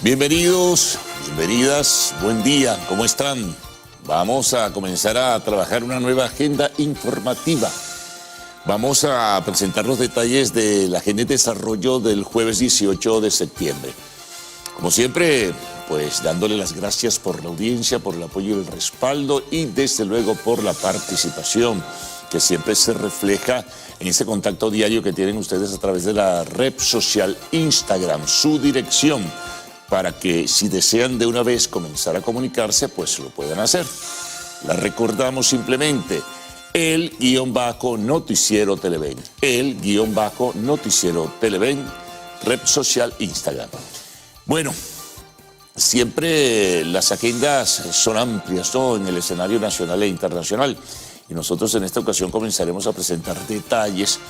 Bienvenidos, bienvenidas, buen día, ¿cómo están? Vamos a comenzar a trabajar una nueva agenda informativa. Vamos a presentar los detalles de la agenda de desarrollo del jueves 18 de septiembre. Como siempre, pues dándole las gracias por la audiencia, por el apoyo y el respaldo y desde luego por la participación que siempre se refleja en ese contacto diario que tienen ustedes a través de la red social Instagram, su dirección, para que si desean de una vez comenzar a comunicarse, pues lo puedan hacer. La recordamos simplemente, el_noticiero Televen, el_noticiero Televen, red social Instagram. Bueno, siempre las agendas son amplias, ¿no?, en el escenario nacional e internacional. Y nosotros en esta ocasión comenzaremos a presentar detalles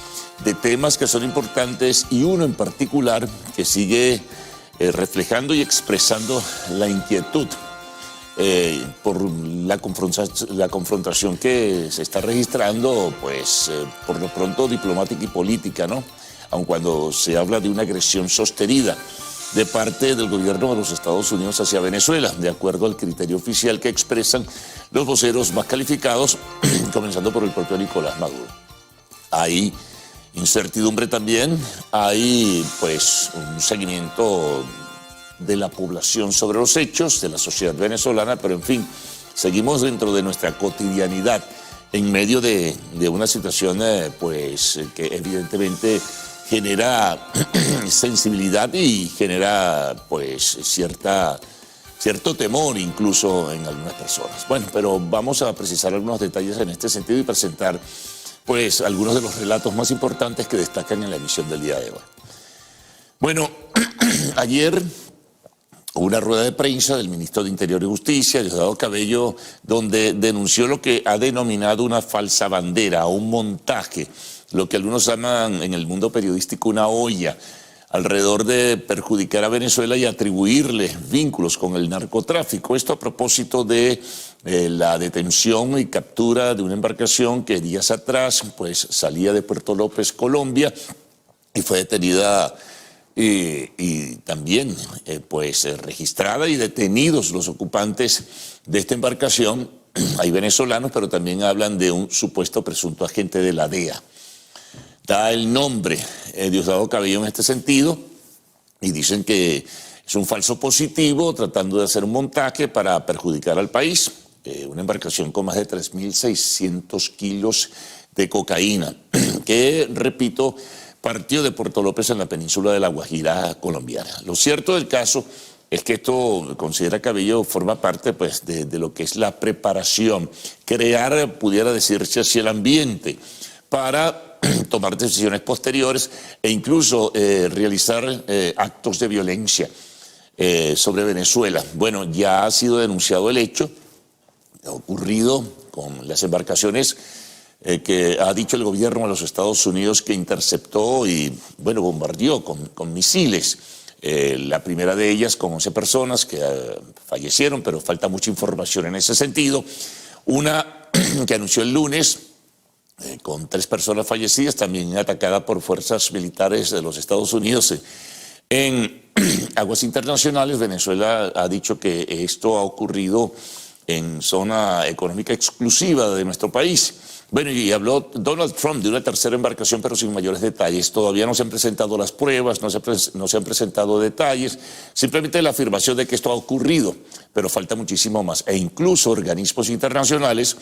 de temas que son importantes y uno en particular que sigue reflejando y expresando la inquietud por la confrontación que se está registrando, pues por lo pronto diplomática y política, ¿no? Aun cuando se habla de una agresión sostenida de parte del gobierno de los Estados Unidos hacia Venezuela, de acuerdo al criterio oficial que expresan los voceros más calificados, comenzando por el propio Nicolás Maduro. Hay incertidumbre también, hay pues un seguimiento de la población sobre los hechos, de la sociedad venezolana, pero en fin, seguimos dentro de nuestra cotidianidad en medio de una situación pues que evidentemente genera sensibilidad y genera pues cierto temor incluso en algunas personas. Bueno, pero vamos a precisar algunos detalles en este sentido y presentar pues algunos de los relatos más importantes que destacan en la emisión del día de hoy. Bueno, ayer hubo una rueda de prensa del ministro de Interior y Justicia, Diosdado Cabello, donde denunció lo que ha denominado una falsa bandera, un montaje, lo que algunos llaman en el mundo periodístico una olla, alrededor de perjudicar a Venezuela y atribuirle vínculos con el narcotráfico. Esto a propósito de la detención y captura de una embarcación que días atrás pues salía de Puerto López, Colombia, y fue detenida y también pues registrada y detenidos los ocupantes de esta embarcación. Hay venezolanos, pero también hablan de un supuesto presunto agente de la DEA. Da el nombre Diosdado Cabello en este sentido y dicen que es un falso positivo tratando de hacer un montaje para perjudicar al país. Una embarcación con más de 3.600 kilos de cocaína que, repito, partió de Puerto López en la península de La Guajira colombiana. Lo cierto del caso es que esto, considera Cabello, forma parte pues, de lo que es la preparación, crear, pudiera decirse así, el ambiente para tomar decisiones posteriores e incluso realizar actos de violencia sobre Venezuela. Bueno, ya ha sido denunciado el hecho, ha ocurrido con las embarcaciones que ha dicho el gobierno de los Estados Unidos que interceptó y, bueno, bombardeó con misiles. La primera de ellas con 11 personas que fallecieron, pero falta mucha información en ese sentido. Una que anunció el lunes con 3 personas fallecidas, también atacada por fuerzas militares de los Estados Unidos en aguas internacionales. Venezuela ha dicho que esto ha ocurrido en zona económica exclusiva de nuestro país. Bueno, y habló Donald Trump de una tercera embarcación, pero sin mayores detalles. Todavía no se han presentado las pruebas, no se han presentado detalles, simplemente la afirmación de que esto ha ocurrido, pero falta muchísimo más. E incluso organismos internacionales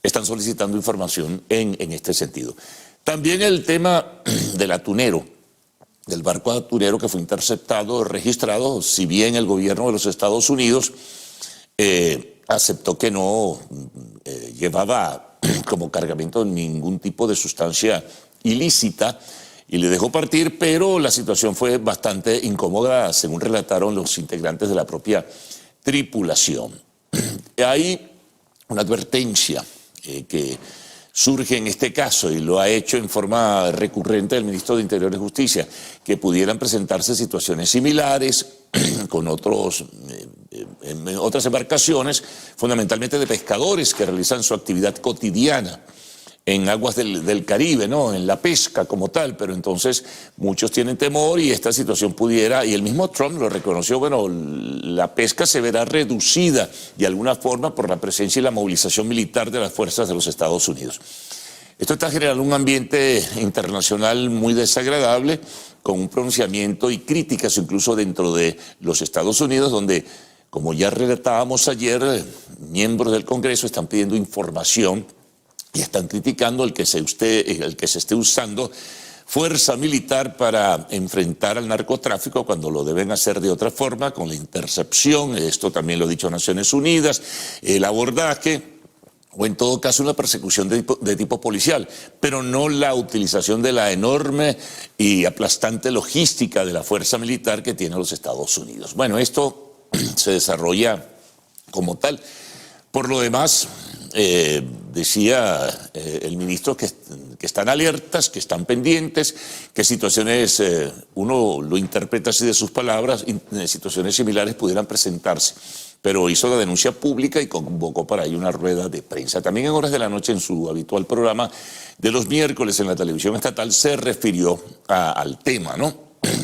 están solicitando información en este sentido. También el tema del atunero, del barco atunero que fue interceptado, registrado, si bien el gobierno de los Estados Unidos aceptó que no llevaba como cargamento ningún tipo de sustancia ilícita y le dejó partir, pero la situación fue bastante incómoda, según relataron los integrantes de la propia tripulación. Hay una advertencia que surge en este caso, y lo ha hecho en forma recurrente el ministro de Interior y Justicia, que pudieran presentarse situaciones similares con otras embarcaciones, fundamentalmente de pescadores que realizan su actividad cotidiana en aguas del Caribe, ¿no? En la pesca como tal, pero entonces muchos tienen temor y esta situación pudiera, y el mismo Trump lo reconoció, bueno, la pesca se verá reducida de alguna forma por la presencia y la movilización militar de las fuerzas de los Estados Unidos. Esto está generando un ambiente internacional muy desagradable, con un pronunciamiento y críticas incluso dentro de los Estados Unidos, donde, como ya relatábamos ayer, miembros del Congreso están pidiendo información y están criticando el que se esté usando fuerza militar para enfrentar al narcotráfico cuando lo deben hacer de otra forma, con la intercepción, esto también lo ha dicho Naciones Unidas, el abordaje, o en todo caso una persecución de tipo policial, pero no la utilización de la enorme y aplastante logística de la fuerza militar que tiene los Estados Unidos. Bueno, esto se desarrolla como tal. Por lo demás, decía el ministro que están alertas, que están pendientes, que situaciones, uno lo interpreta así de sus palabras, situaciones similares pudieran presentarse, pero hizo la denuncia pública y convocó para ello una rueda de prensa. También en horas de la noche, en su habitual programa de los miércoles en la televisión estatal, se refirió al tema, ¿no?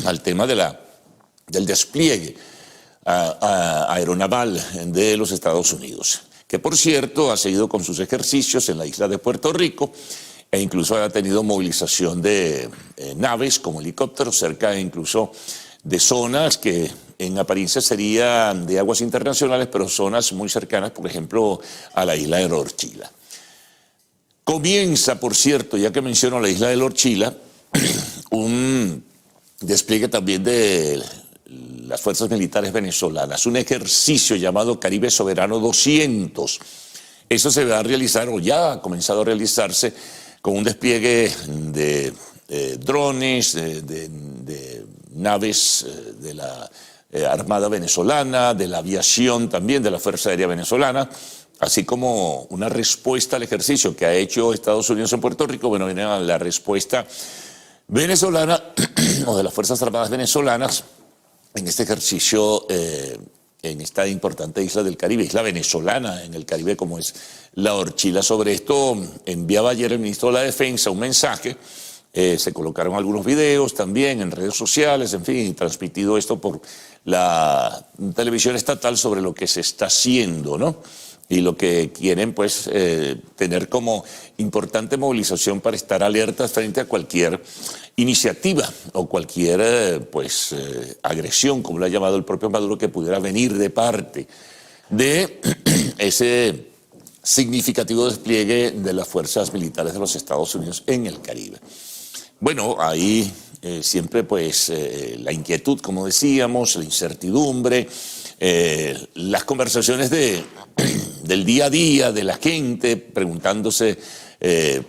Al tema del despliegue aeronaval de los Estados Unidos, que por cierto ha seguido con sus ejercicios en la isla de Puerto Rico e incluso ha tenido movilización de naves como helicópteros cerca incluso de zonas que en apariencia serían de aguas internacionales, pero zonas muy cercanas, por ejemplo, a la isla de Orchila. Comienza, por cierto, ya que menciono la isla de Orchila, un despliegue también de las fuerzas militares venezolanas, un ejercicio llamado Caribe Soberano 200. Eso se va a realizar, o ya ha comenzado a realizarse, con un despliegue de drones, de naves de la Armada venezolana, de la aviación también, de la Fuerza Aérea Venezolana, así como una respuesta al ejercicio que ha hecho Estados Unidos en Puerto Rico. Bueno, viene la respuesta venezolana o de las Fuerzas Armadas venezolanas en este ejercicio en esta importante isla del Caribe, isla venezolana en el Caribe como es la Orchila. Sobre esto enviaba ayer el ministro de la Defensa un mensaje, se colocaron algunos videos también en redes sociales, en fin, transmitido esto por la televisión estatal sobre lo que se está haciendo, ¿no? Y lo que quieren, pues, tener como importante movilización para estar alertas frente a cualquier iniciativa o cualquier, agresión, como lo ha llamado el propio Maduro, que pudiera venir de parte de ese significativo despliegue de las fuerzas militares de los Estados Unidos en el Caribe. Bueno, ahí siempre, pues, la inquietud, como decíamos, la incertidumbre, las conversaciones del día a día de la gente, preguntándose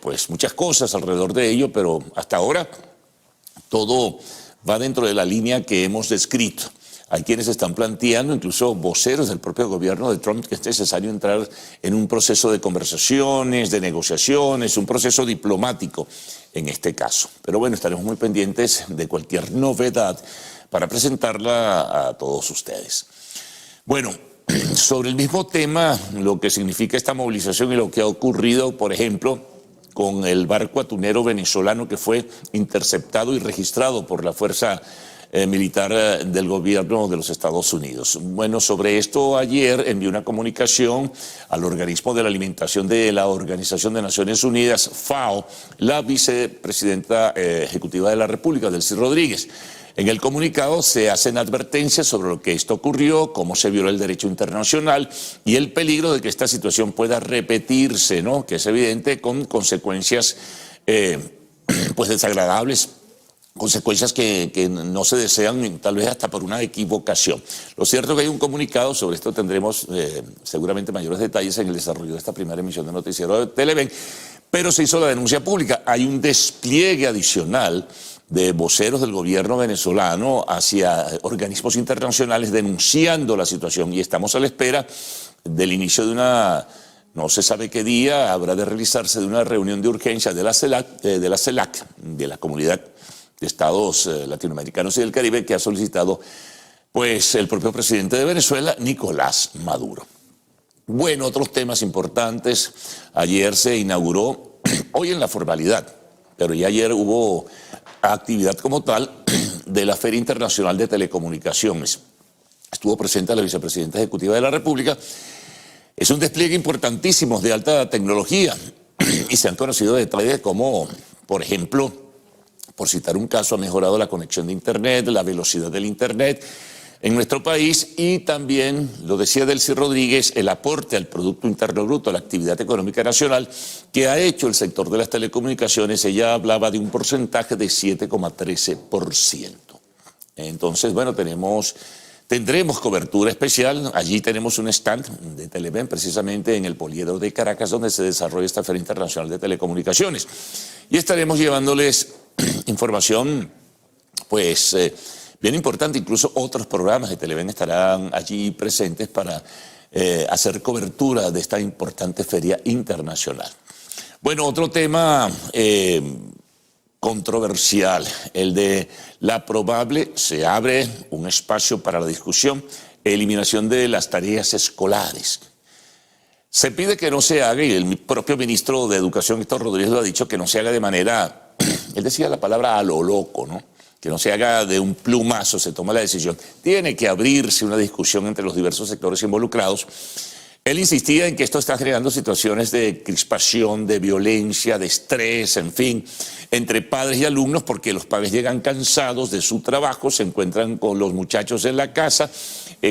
pues muchas cosas alrededor de ello, pero hasta ahora todo va dentro de la línea que hemos descrito. Hay quienes están planteando, incluso voceros del propio gobierno de Trump, que es necesario entrar en un proceso de conversaciones, de negociaciones, un proceso diplomático en este caso. Pero bueno, estaremos muy pendientes de cualquier novedad para presentarla a todos ustedes. Bueno, sobre el mismo tema, lo que significa esta movilización y lo que ha ocurrido, por ejemplo, con el barco atunero venezolano que fue interceptado y registrado por la Fuerza Militar del gobierno de los Estados Unidos. Bueno, sobre esto ayer envió una comunicación al organismo de la alimentación de la Organización de Naciones Unidas, FAO, la vicepresidenta ejecutiva de la República, Delcy Rodríguez. En el comunicado se hacen advertencias sobre lo que esto ocurrió, cómo se violó el derecho internacional y el peligro de que esta situación pueda repetirse, ¿no? Que es evidente, con consecuencias pues desagradables, consecuencias que no se desean, tal vez hasta por una equivocación. Lo cierto es que hay un comunicado, sobre esto tendremos seguramente mayores detalles en el desarrollo de esta primera emisión de Noticiero de Televen, pero se hizo la denuncia pública. Hay un despliegue adicional de voceros del gobierno venezolano hacia organismos internacionales denunciando la situación, y estamos a la espera del inicio de una, no se sabe qué día, habrá de realizarse de una reunión de urgencia de la CELAC, de la Comunidad de Estados Latinoamericanos y del Caribe, que ha solicitado pues el propio presidente de Venezuela, Nicolás Maduro. Bueno, otros temas importantes. Ayer se inauguró hoy en la formalidad, pero ya ayer hubo actividad como tal de la Feria Internacional de Telecomunicaciones. Estuvo presente la vicepresidenta ejecutiva de la República. Es un despliegue importantísimo de alta tecnología y se han conocido detalles de cómo, por ejemplo, por citar un caso, ha mejorado la conexión de Internet, la velocidad del Internet en nuestro país y también, lo decía Delcy Rodríguez, el aporte al Producto Interno Bruto, a la actividad económica nacional que ha hecho el sector de las telecomunicaciones. Ella hablaba de un porcentaje de 7,13%. Entonces, bueno, tendremos cobertura especial. Allí tenemos un stand de Televen, precisamente en el Poliedro de Caracas, donde se desarrolla esta Feria Internacional de Telecomunicaciones. Y estaremos llevándoles información, pues, bien importante. Incluso otros programas de Televen estarán allí presentes para hacer cobertura de esta importante feria internacional. Bueno, otro tema controversial, el de la probable, se abre un espacio para la discusión, eliminación de las tareas escolares. Se pide que no se haga, y el propio ministro de Educación, Héctor Rodríguez, lo ha dicho, que no se haga de manera, él decía la palabra a lo loco, ¿no? Que no se haga de un plumazo, se toma la decisión. Tiene que abrirse una discusión entre los diversos sectores involucrados. Él insistía en que esto está generando situaciones de crispación, de violencia, de estrés, en fin, entre padres y alumnos, porque los padres llegan cansados de su trabajo, se encuentran con los muchachos en la casa,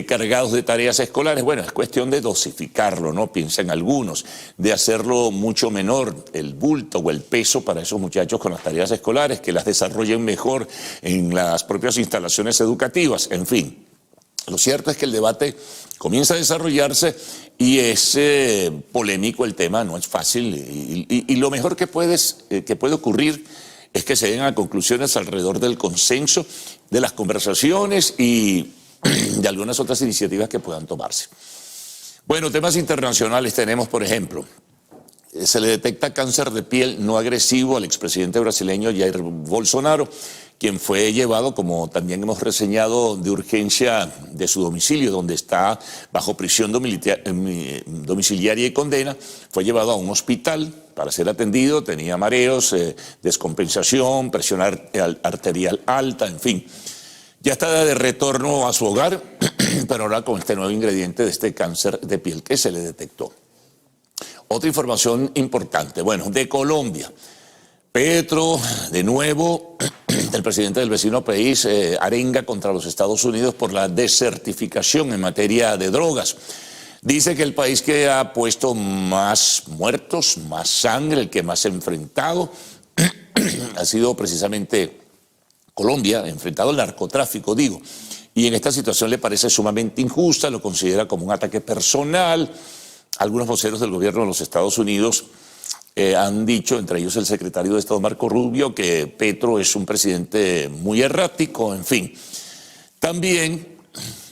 cargados de tareas escolares. Bueno, es cuestión de dosificarlo, ¿no? Piensan algunos, de hacerlo mucho menor, el bulto o el peso para esos muchachos con las tareas escolares, que las desarrollen mejor en las propias instalaciones educativas, en fin. Lo cierto es que el debate comienza a desarrollarse y es polémico el tema, no es fácil. Y lo mejor que puede ocurrir es que se den a conclusiones alrededor del consenso, de las conversaciones y de algunas otras iniciativas que puedan tomarse. Bueno, temas internacionales tenemos, por ejemplo, se le detecta cáncer de piel no agresivo al expresidente brasileño Jair Bolsonaro, quien fue llevado, como también hemos reseñado, de urgencia de su domicilio, donde está bajo prisión domiciliaria y condena. Fue llevado a un hospital para ser atendido, tenía mareos, descompensación, presión arterial alta, en fin. Ya está de retorno a su hogar, pero ahora con este nuevo ingrediente de este cáncer de piel que se le detectó. Otra información importante, bueno, de Colombia. Petro, de nuevo, el presidente del vecino país, arenga contra los Estados Unidos por la desertificación en materia de drogas. Dice que el país que ha puesto más muertos, más sangre, el que más ha enfrentado, ha sido precisamente Colombia, enfrentado al narcotráfico, digo. Y en esta situación le parece sumamente injusta, lo considera como un ataque personal. Algunos voceros del gobierno de los Estados Unidos han dicho, entre ellos el secretario de Estado Marco Rubio, que Petro es un presidente muy errático, en fin. También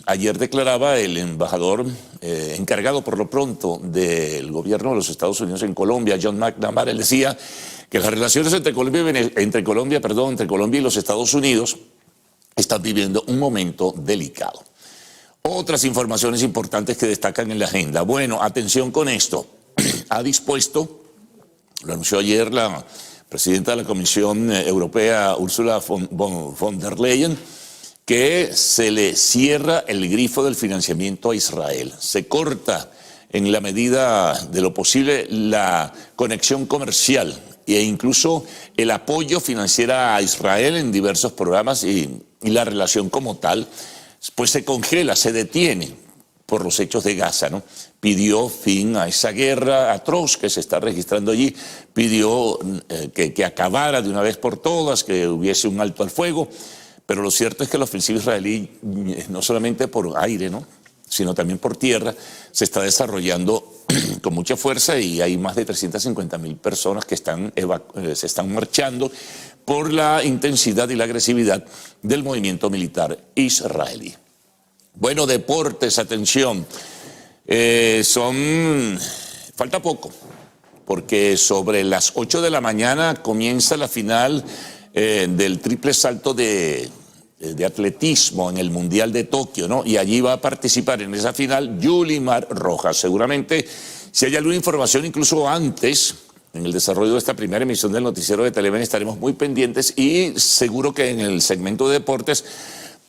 ayer declaraba el embajador encargado por lo pronto del gobierno de los Estados Unidos en Colombia, John McNamara. Él decía que las relaciones entre Colombia y los Estados Unidos están viviendo un momento delicado. Otras informaciones importantes que destacan en la agenda. Bueno, atención con esto. Ha dispuesto, lo anunció ayer la presidenta de la Comisión Europea, Ursula von der Leyen, que se le cierra el grifo del financiamiento a Israel. Se corta en la medida de lo posible la conexión comercial e incluso el apoyo financiero a Israel en diversos programas y la relación como tal, pues se congela, se detiene por los hechos de Gaza, ¿no? Pidió fin a esa guerra atroz que se está registrando allí, pidió que acabara de una vez por todas, que hubiese un alto al fuego, pero lo cierto es que la ofensiva israelí, no solamente por aire, ¿no?, sino también por tierra, se está desarrollando con mucha fuerza y hay más de 350.000 personas que se están marchando por la intensidad y la agresividad del movimiento militar israelí. Bueno, deportes, atención, falta poco, porque sobre las 8 de la mañana comienza la final del triple salto de atletismo en el Mundial de Tokio, ¿no? Y allí va a participar en esa final Yulimar Rojas. Seguramente, si hay alguna información incluso antes, en el desarrollo de esta primera emisión del noticiero de Televen estaremos muy pendientes y seguro que en el segmento de deportes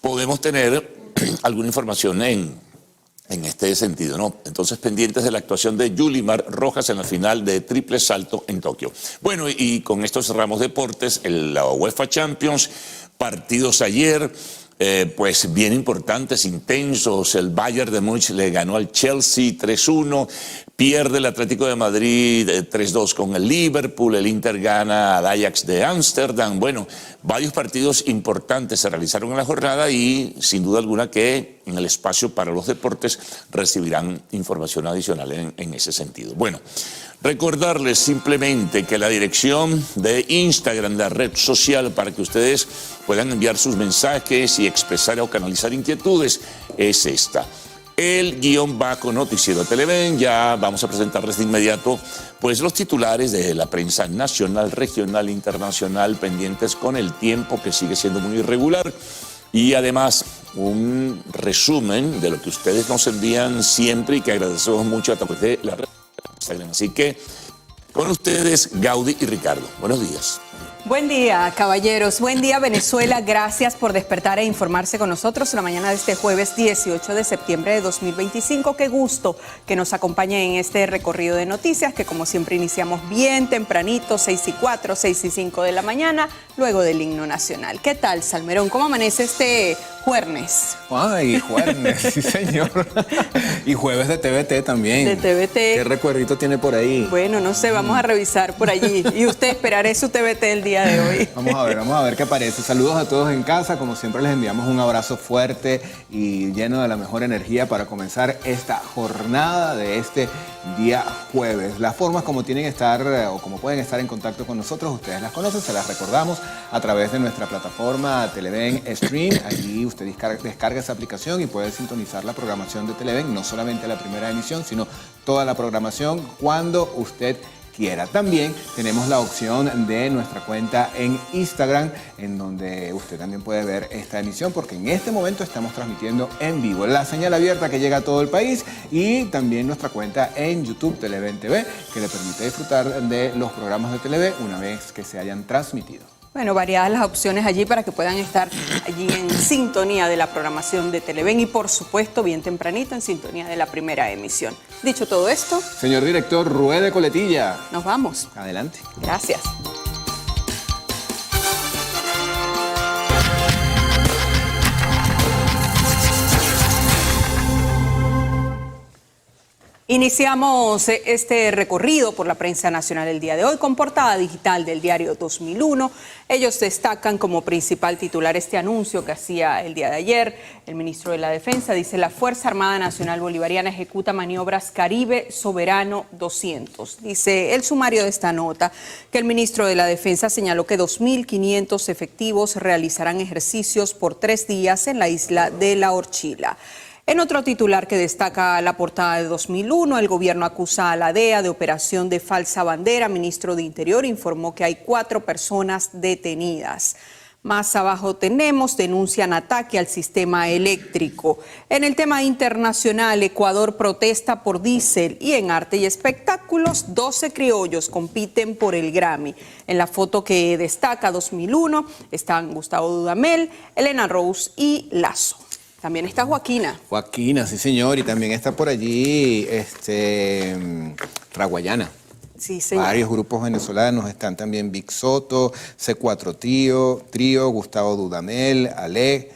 podemos tener alguna información en este sentido, ¿no? Entonces, pendientes de la actuación de Yulimar Rojas en la final de triple salto en Tokio. Bueno, y con esto cerramos deportes, la UEFA Champions, partidos ayer, pues bien importantes, intensos. El Bayern de Múnich le ganó al Chelsea 3-1, pierde el Atlético de Madrid 3-2 con el Liverpool, el Inter gana al Ajax de Ámsterdam. Bueno, varios partidos importantes se realizaron en la jornada y sin duda alguna que en el espacio para los deportes recibirán información adicional en ese sentido. Bueno, recordarles simplemente que la dirección de Instagram, la red social para que ustedes puedan enviar sus mensajes y expresar o canalizar inquietudes, es esta. El _noticiero Televen. Ya vamos a presentarles de inmediato pues los titulares de la prensa nacional, regional, internacional, pendientes con el tiempo que sigue siendo muy irregular y además un resumen de lo que ustedes nos envían siempre y que agradecemos mucho a través de la red Instagram. Así que con ustedes Gaudí y Ricardo. Buenos días. Buen día, caballeros. Buen día, Venezuela. Gracias por despertar e informarse con nosotros la mañana de este jueves 18 de septiembre de 2025. Qué gusto que nos acompañen en este recorrido de noticias que, como siempre, iniciamos bien tempranito, 6:04, 6:05 de la mañana, luego del himno nacional. ¿Qué tal, Salmerón? ¿Cómo amanece este jueves? Ay, jueves, sí, señor. Y jueves de TVT también. De TVT. ¿Qué recuerdito tiene por ahí? Bueno, no sé, vamos a revisar por allí. Y usted esperaré su TVT el día de hoy. Vamos a ver qué aparece. Saludos a todos en casa. Como siempre, les enviamos un abrazo fuerte y lleno de la mejor energía para comenzar esta jornada de este día jueves. Las formas como tienen que estar o como pueden estar en contacto con nosotros, ustedes las conocen, se las recordamos a través de nuestra plataforma Televen Stream. Allí usted descarga esa aplicación y puede sintonizar la programación de Televen, no solamente la primera emisión, sino toda la programación cuando usted quiera. También tenemos la opción de nuestra cuenta en Instagram, en donde usted también puede ver esta emisión, porque en este momento estamos transmitiendo en vivo. La señal abierta que llega a todo el país y también nuestra cuenta en YouTube, Televen TV, que le permite disfrutar de los programas de Televen una vez que se hayan transmitido. Bueno, variadas las opciones allí para que puedan estar allí en sintonía de la programación de Televen y, por supuesto, bien tempranito en sintonía de la primera emisión. Dicho todo esto, señor director, ruede coletilla. Nos vamos. Adelante. Gracias. Iniciamos este recorrido por la prensa nacional el día de hoy con portada digital del diario 2001. Ellos destacan como principal titular este anuncio que hacía el día de ayer el ministro de la Defensa. Dice: la Fuerza Armada Nacional Bolivariana ejecuta maniobras Caribe Soberano 200. Dice el sumario de esta nota que el ministro de la Defensa señaló que 2.500 efectivos realizarán ejercicios por 3 días en la isla de La Orchila. En otro titular que destaca la portada de 2001, el gobierno acusa a la DEA de operación de falsa bandera. Ministro de Interior informó que hay 4 personas detenidas. Más abajo tenemos, denuncian ataque al sistema eléctrico. En el tema internacional, Ecuador protesta por diésel y en arte y espectáculos, 12 criollos compiten por el Grammy. En la foto que destaca 2001 están Gustavo Dudamel, Elena Rose y Lazo. También está Joaquina. Joaquina, sí señor, y también está por allí Raguayana. Sí, señor. Varios grupos venezolanos están también: Big Soto, C4 Trío, Gustavo Dudamel, Ale.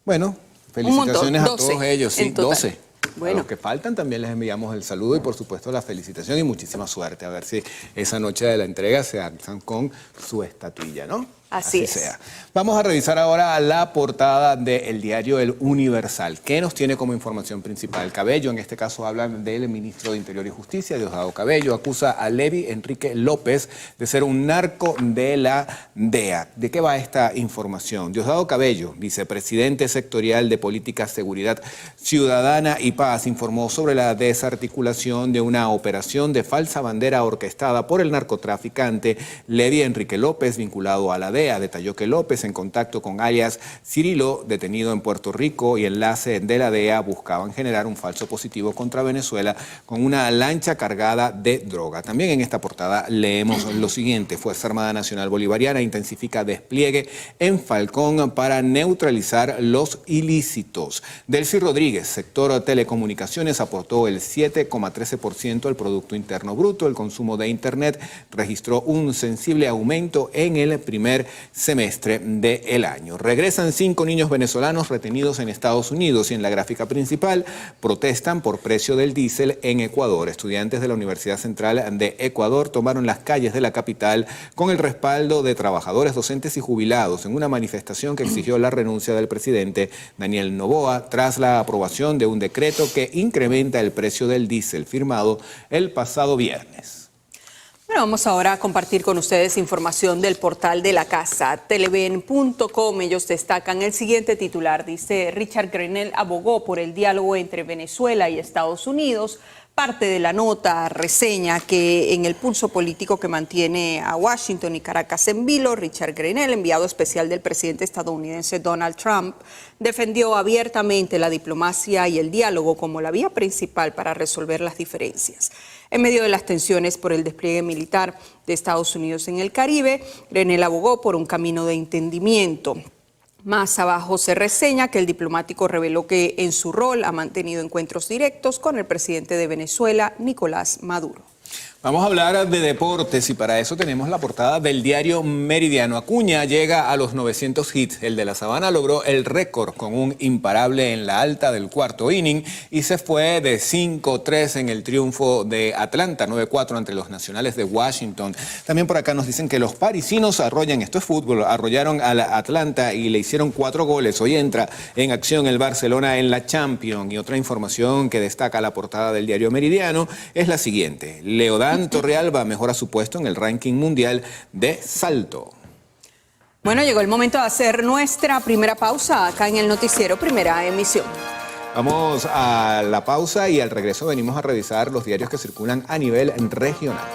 Bueno, felicitaciones a todos ellos, sí, 12. Bueno. A los que faltan también les enviamos el saludo y por supuesto la felicitación y muchísima suerte. A ver si esa noche de la entrega se alzan con su estatuilla, ¿no? Así es. Sea. Vamos a revisar ahora la portada del diario El Universal. ¿Qué nos tiene como información principal? Cabello, en este caso hablan del ministro de Interior y Justicia, Diosdado Cabello, acusa a Levi Enrique López de ser un narco de la DEA. ¿De qué va esta información? Diosdado Cabello, vicepresidente sectorial de Política, Seguridad Ciudadana y Paz, informó sobre la desarticulación de una operación de falsa bandera orquestada por el narcotraficante Levi Enrique López, vinculado a la DEA, DEA detalló que López, en contacto con alias Cirilo, detenido en Puerto Rico, y enlace de la DEA, buscaban generar un falso positivo contra Venezuela con una lancha cargada de droga. También en esta portada leemos lo siguiente: Fuerza Armada Nacional Bolivariana intensifica despliegue en Falcón para neutralizar los ilícitos. Delcy Rodríguez, sector telecomunicaciones, aportó el 7,13% del Producto Interno Bruto. El consumo de Internet registró un sensible aumento en el primer semestre del año. Regresan 5 niños venezolanos retenidos en Estados Unidos, y en la gráfica principal protestan por precio del diésel en Ecuador. Estudiantes de la Universidad Central de Ecuador tomaron las calles de la capital con el respaldo de trabajadores, docentes y jubilados en una manifestación que exigió la renuncia del presidente Daniel Noboa tras la aprobación de un decreto que incrementa el precio del diésel firmado el pasado viernes. Bueno, vamos ahora a compartir con ustedes información del portal de la casa, televen.com. Ellos destacan el siguiente titular. Dice: Richard Grenell abogó por el diálogo entre Venezuela y Estados Unidos. Parte de la nota reseña que en el pulso político que mantiene a Washington y Caracas en vilo, Richard Grenell, enviado especial del presidente estadounidense Donald Trump, defendió abiertamente la diplomacia y el diálogo como la vía principal para resolver las diferencias. En medio de las tensiones por el despliegue militar de Estados Unidos en el Caribe, Grenell abogó por un camino de entendimiento. Más abajo se reseña que el diplomático reveló que en su rol ha mantenido encuentros directos con el presidente de Venezuela, Nicolás Maduro. Vamos a hablar de deportes, y para eso tenemos la portada del diario Meridiano. Acuña llega a los 900 hits. El de la Sabana logró el récord con un imparable en la alta del cuarto inning y se fue de 5-3 en el triunfo de Atlanta, 9-4 ante los Nacionales de Washington. También por acá nos dicen que los parisinos arrollan, esto es fútbol, arrollaron al Atlanta y le hicieron 4 goles. Hoy entra en acción el Barcelona en la Champions. Y otra información que destaca la portada del diario Meridiano es la siguiente: Leodán Torrealba mejora su puesto en el ranking mundial de salto. Bueno, llegó el momento de hacer nuestra primera pausa acá en el noticiero Primera Emisión. Vamos a la pausa y al regreso venimos a revisar los diarios que circulan a nivel regional.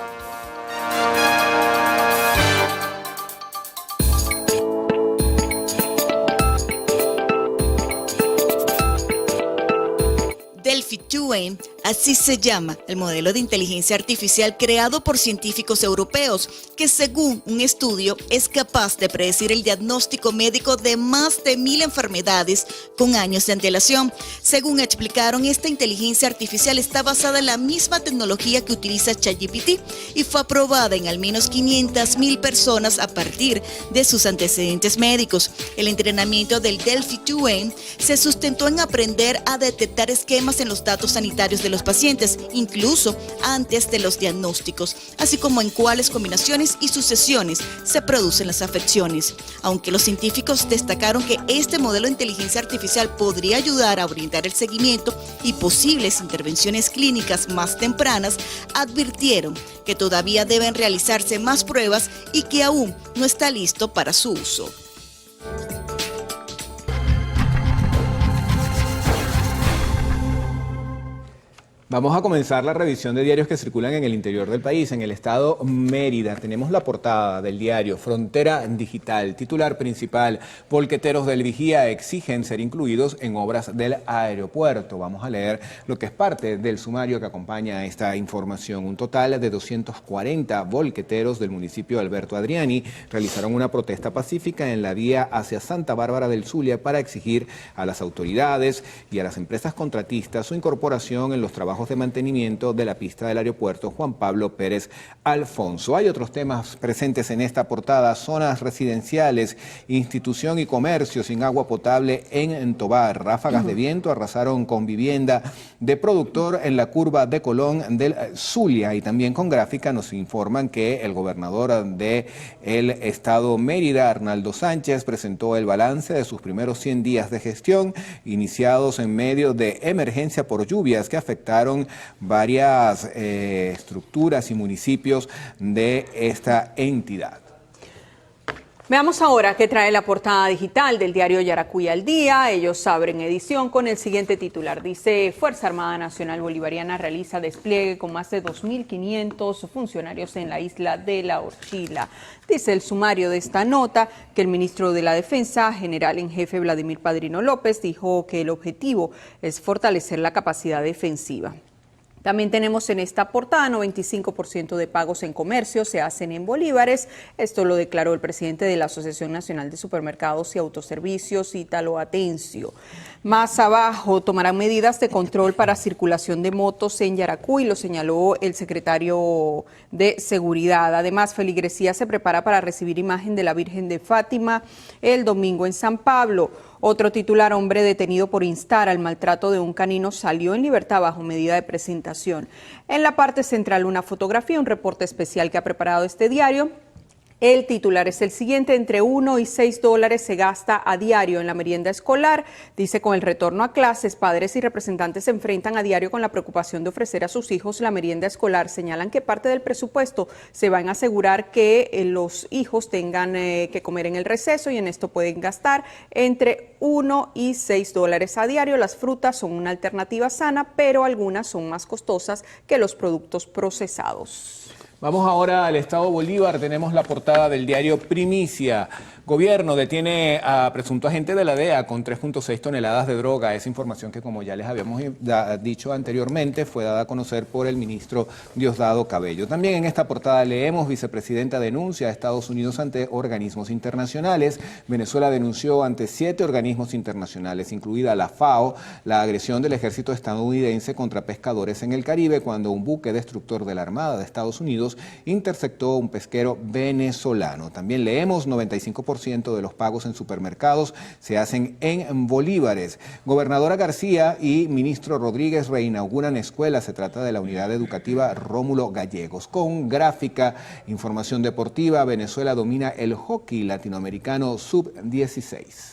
Delphi-2, así se llama el modelo de inteligencia artificial creado por científicos europeos, que según un estudio es capaz de predecir el diagnóstico médico de más de 1000 enfermedades con años de antelación. Según explicaron, esta inteligencia artificial está basada en la misma tecnología que utiliza ChatGPT y fue aprobada en al menos 500,000 personas a partir de sus antecedentes médicos. El entrenamiento del Delphi-2 se sustentó en aprender a detectar esquemas en los datos sanitarios de los pacientes, incluso antes de los diagnósticos, así como en cuáles combinaciones y sucesiones se producen las afecciones. Aunque los científicos destacaron que este modelo de inteligencia artificial podría ayudar a brindar el seguimiento y posibles intervenciones clínicas más tempranas, advirtieron que todavía deben realizarse más pruebas y que aún no está listo para su uso. Vamos a comenzar la revisión de diarios que circulan en el interior del país. En el estado Mérida tenemos la portada del diario Frontera Digital. Titular principal: volqueteros del Vigía exigen ser incluidos en obras del aeropuerto. Vamos a leer lo que es parte del sumario que acompaña a esta información. Un total de 240 volqueteros del municipio de Alberto Adriani realizaron una protesta pacífica en la vía hacia Santa Bárbara del Zulia para exigir a las autoridades y a las empresas contratistas su incorporación en los trabajos de mantenimiento de la pista del aeropuerto Juan Pablo Pérez Alfonso. Hay otros temas presentes en esta portada: zonas residenciales, institución y comercio sin agua potable en Tobar. Ráfagas de viento arrasaron con vivienda de productor en la curva de Colón del Zulia. Y también con gráfica nos informan que el gobernador del estado Mérida, Arnaldo Sánchez, presentó el balance de sus primeros 100 días de gestión, iniciados en medio de emergencia por lluvias que afectaron varias estructuras y municipios de esta entidad. Veamos ahora qué trae la portada digital del diario Yaracuy al Día. Ellos abren edición con el siguiente titular. Dice: Fuerza Armada Nacional Bolivariana realiza despliegue con más de 2.500 funcionarios en la isla de La Orchila. Dice el sumario de esta nota que el ministro de la Defensa, general en jefe Vladimir Padrino López, dijo que el objetivo es fortalecer la capacidad defensiva. También tenemos en esta portada: 95% de pagos en comercio se hacen en bolívares. Esto lo declaró el presidente de la Asociación Nacional de Supermercados y Autoservicios, Ítalo Atencio. Más abajo: tomarán medidas de control para circulación de motos en Yaracuy, lo señaló el secretario de Seguridad. Además, feligresía se prepara para recibir imagen de la Virgen de Fátima el domingo en San Pablo. Otro titular: hombre detenido por instar al maltrato de un canino salió en libertad bajo medida de presentación. En la parte central, una fotografía, un reporte especial que ha preparado este diario. El titular es el siguiente: entre $1 y $6 se gasta a diario en la merienda escolar. Dice: con el retorno a clases, padres y representantes se enfrentan a diario con la preocupación de ofrecer a sus hijos la merienda escolar. Señalan que parte del presupuesto se van a asegurar que los hijos tengan que comer en el receso, y en esto pueden gastar entre $1 y $6 a diario. Las frutas son una alternativa sana, pero algunas son más costosas que los productos procesados. Vamos ahora al estado Bolívar. Tenemos la portada del diario Primicia. Gobierno detiene a presunto agente de la DEA con 3.6 toneladas de droga. Esa información que, como ya les habíamos dicho anteriormente, fue dada a conocer por el ministro Diosdado Cabello. También en esta portada leemos: vicepresidenta denuncia a Estados Unidos ante organismos internacionales. Venezuela denunció ante 7 organismos internacionales, incluida la FAO, la agresión del ejército estadounidense contra pescadores en el Caribe cuando un buque destructor de la Armada de Estados Unidos interceptó un pesquero venezolano. También leemos: 95% de los pagos en supermercados se hacen en bolívares. Gobernadora García y ministro Rodríguez reinauguran escuelas. Se trata de la unidad educativa Rómulo Gallegos. Con gráfica, información deportiva: Venezuela domina el hockey latinoamericano sub-16.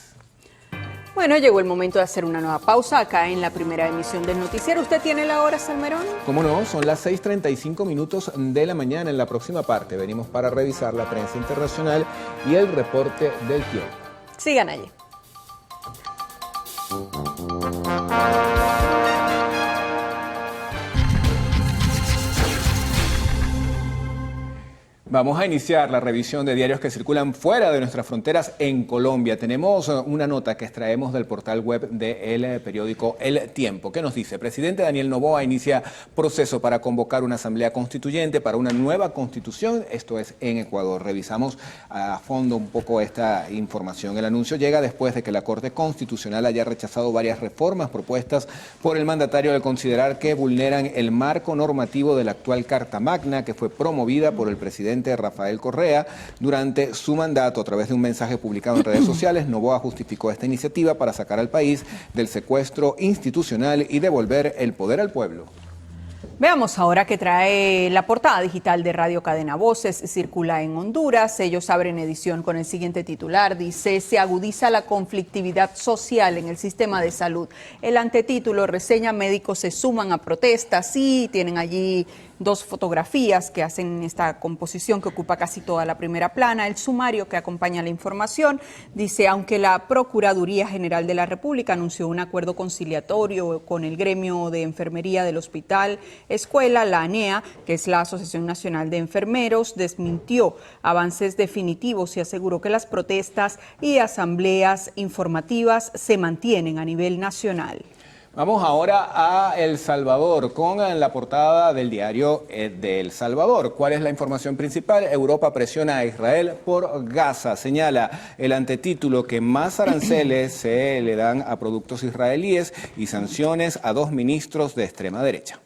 Bueno, llegó el momento de hacer una nueva pausa acá en la primera emisión del noticiero. ¿Usted tiene la hora, Salmerón? ¿Cómo no? Son las 6:35 minutos de la mañana. En la próxima parte venimos para revisar la prensa internacional y el reporte del tiempo. Sigan allí. Vamos a iniciar la revisión de diarios que circulan fuera de nuestras fronteras en Colombia. Tenemos una nota que extraemos del portal web del periódico El Tiempo, que nos dice: presidente Daniel Noboa inicia proceso para convocar una asamblea constituyente para una nueva constitución. Esto es en Ecuador. Revisamos a fondo un poco esta información. El anuncio llega después de que la Corte Constitucional haya rechazado varias reformas propuestas por el mandatario al considerar que vulneran el marco normativo de la actual Carta Magna, que fue promovida por el presidente Rafael Correa durante su mandato. A través de un mensaje publicado en redes sociales, Noboa justificó esta iniciativa para sacar al país del secuestro institucional y devolver el poder al pueblo. Veamos ahora qué trae la portada digital de Radio Cadena Voces. Circula en Honduras. Ellos abren edición con el siguiente titular. Dice: se agudiza la conflictividad social en el sistema de salud. El antetítulo reseña: médicos se suman a protestas. Sí, tienen allí 2 fotografías que hacen esta composición que ocupa casi toda la primera plana. El sumario que acompaña la información dice: aunque la Procuraduría General de la República anunció un acuerdo conciliatorio con el gremio de enfermería del Hospital Escuela, la ANEA, que es la Asociación Nacional de Enfermeros, desmintió avances definitivos y aseguró que las protestas y asambleas informativas se mantienen a nivel nacional. Vamos ahora a El Salvador con la portada del diario de El Salvador. ¿Cuál es la información principal? Europa presiona a Israel por Gaza. Señala el antetítulo que más aranceles se le dan a productos israelíes y sanciones a 2 ministros de extrema derecha.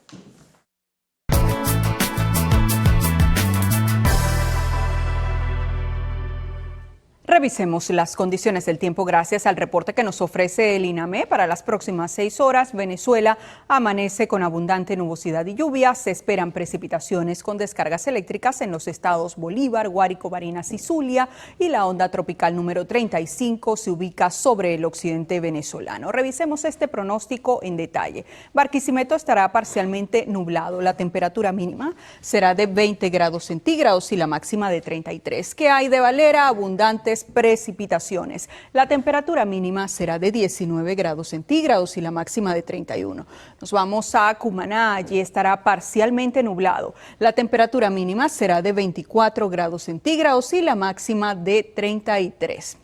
Revisemos las condiciones del tiempo gracias al reporte que nos ofrece el INAME. Para las próximas 6 horas, Venezuela amanece con abundante nubosidad y lluvia. Se esperan precipitaciones con descargas eléctricas en los estados Bolívar, Guárico, Barinas y Zulia, y la onda tropical número 35 se ubica sobre el occidente venezolano. Revisemos este pronóstico en detalle. Barquisimeto estará parcialmente nublado. La temperatura mínima será de 20 grados centígrados y la máxima de 33. ¿Qué hay de Valera? Abundante precipitaciones. La temperatura mínima será de 19 grados centígrados y la máxima de 31. Nos vamos a Cumaná, allí estará parcialmente nublado. La temperatura mínima será de 24 grados centígrados y la máxima de 33.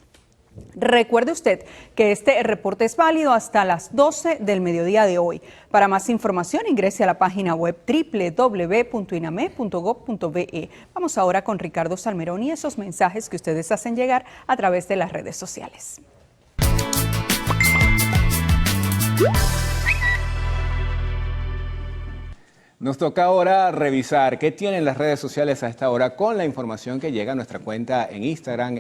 Recuerde usted que este reporte es válido hasta las 12 del mediodía de hoy. Para más información ingrese a la página web www.iname.gov.be. Vamos ahora con Ricardo Salmerón y esos mensajes que ustedes hacen llegar a través de las redes sociales. Nos toca ahora revisar qué tienen las redes sociales a esta hora con la información que llega a nuestra cuenta en Instagram,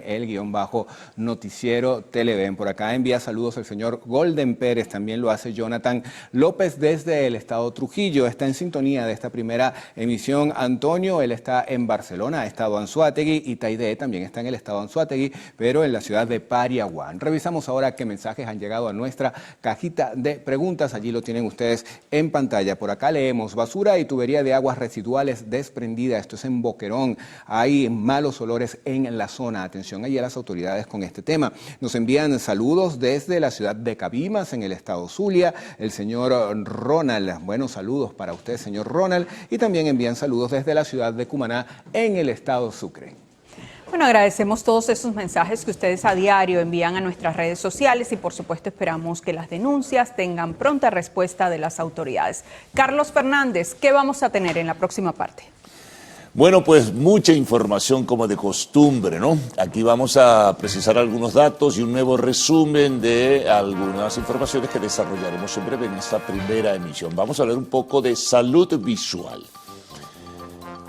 _noticiero Televen. Por acá envía saludos el señor Golden Pérez, también lo hace Jonathan López desde el estado Trujillo. Está en sintonía de esta primera emisión Antonio, él está en Barcelona, estado Anzoátegui, y Taide también está en el estado Anzoátegui, pero en la ciudad de Pariaguán. Revisamos ahora qué mensajes han llegado a nuestra cajita de preguntas, allí lo tienen ustedes en pantalla. Por acá leemos: basura y tubería de aguas residuales desprendida, esto es en Boquerón, hay malos olores en la zona, atención ahí a las autoridades con este tema. Nos envían saludos desde la ciudad de Cabimas, en el estado Zulia, el señor Ronald, buenos saludos para usted, señor Ronald, y también envían saludos desde la ciudad de Cumaná, en el estado Sucre. Bueno, agradecemos todos esos mensajes que ustedes a diario envían a nuestras redes sociales y por supuesto esperamos que las denuncias tengan pronta respuesta de las autoridades. Carlos Fernández, ¿qué vamos a tener en la próxima parte? Bueno, pues mucha información como de costumbre, ¿no? Aquí vamos a precisar algunos datos y un nuevo resumen de algunas informaciones que desarrollaremos en breve en esta primera emisión. Vamos a hablar un poco de salud visual.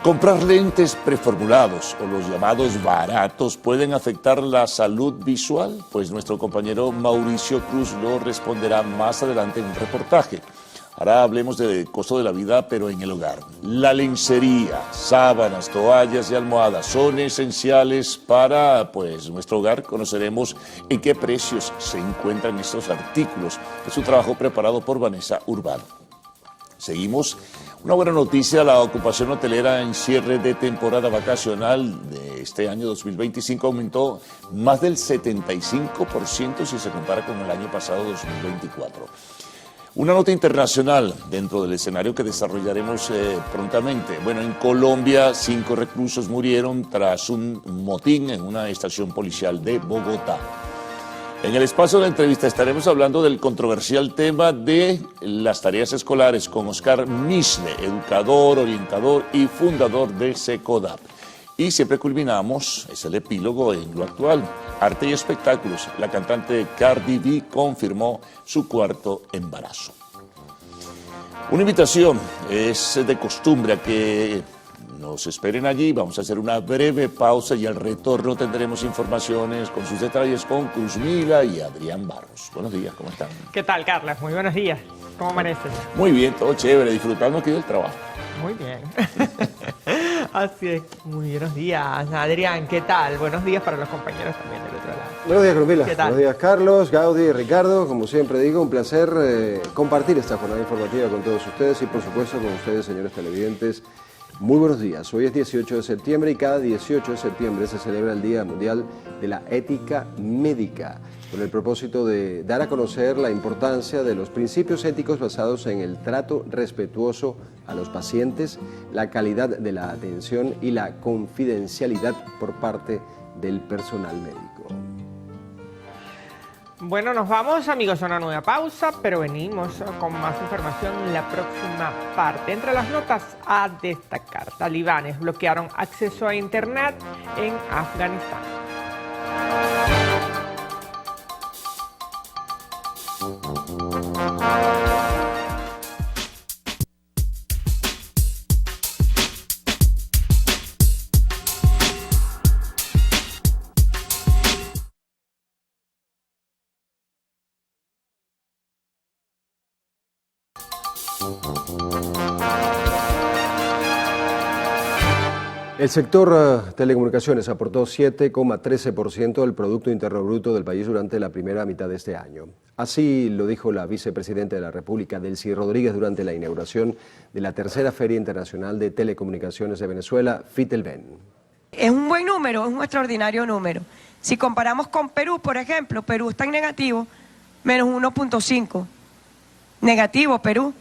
Comprar lentes preformulados o los llamados baratos pueden afectar la salud visual, pues nuestro compañero Mauricio Cruz lo responderá más adelante en un reportaje. Ahora hablemos del costo de la vida, pero en el hogar. La lencería, sábanas, toallas y almohadas son esenciales para nuestro hogar. Conoceremos en qué precios se encuentran estos artículos. Es un trabajo preparado por Vanessa Urbano. Seguimos. Una buena noticia: la ocupación hotelera en cierre de temporada vacacional de este año 2025 aumentó más del 75% si se compara con el año pasado 2024. Una nota internacional dentro del escenario que desarrollaremos prontamente. Bueno, en Colombia 5 reclusos murieron tras un motín en una estación policial de Bogotá. En el espacio de la entrevista estaremos hablando del controversial tema de las tareas escolares con Oscar Misle, educador, orientador y fundador de SECODAP. Y siempre culminamos, es el epílogo en lo actual, arte y espectáculos. La cantante Cardi B confirmó su 4º embarazo. Una invitación, es de costumbre a que nos esperen allí. Vamos a hacer una breve pausa y al retorno tendremos informaciones con sus detalles con Cruzmila y Adrián Barros. Buenos días, ¿cómo están? ¿Qué tal, Carlos? Muy buenos días. ¿Cómo amaneces? Muy bien, todo chévere, disfrutando aquí del trabajo. Muy bien. Así es. Muy buenos días, Adrián. ¿Qué tal? Buenos días para los compañeros también del otro lado. Buenos días, Cruzmila. ¿Qué tal? Buenos días, Carlos, Gaudi y Ricardo. Como siempre digo, un placer compartir esta jornada informativa con todos ustedes y, por supuesto, con ustedes, señores televidentes. Muy buenos días. Hoy es 18 de septiembre y cada 18 de septiembre se celebra el Día Mundial de la Ética Médica, con el propósito de dar a conocer la importancia de los principios éticos basados en el trato respetuoso a los pacientes, la calidad de la atención y la confidencialidad por parte del personal médico. Bueno, nos vamos, amigos, a una nueva pausa, pero venimos con más información en la próxima parte. Entre las notas a destacar: talibanes bloquearon acceso a Internet en Afganistán. El sector telecomunicaciones aportó 7,13% del Producto Interno Bruto del país durante la primera mitad de este año. Así lo dijo la vicepresidenta de la República, Delcy Rodríguez, durante la inauguración de la tercera Feria Internacional de Telecomunicaciones de Venezuela, FITELVEN. Es un buen número, es un extraordinario número. Si comparamos con Perú, por ejemplo, Perú está en negativo, menos 1,5. Negativo Perú.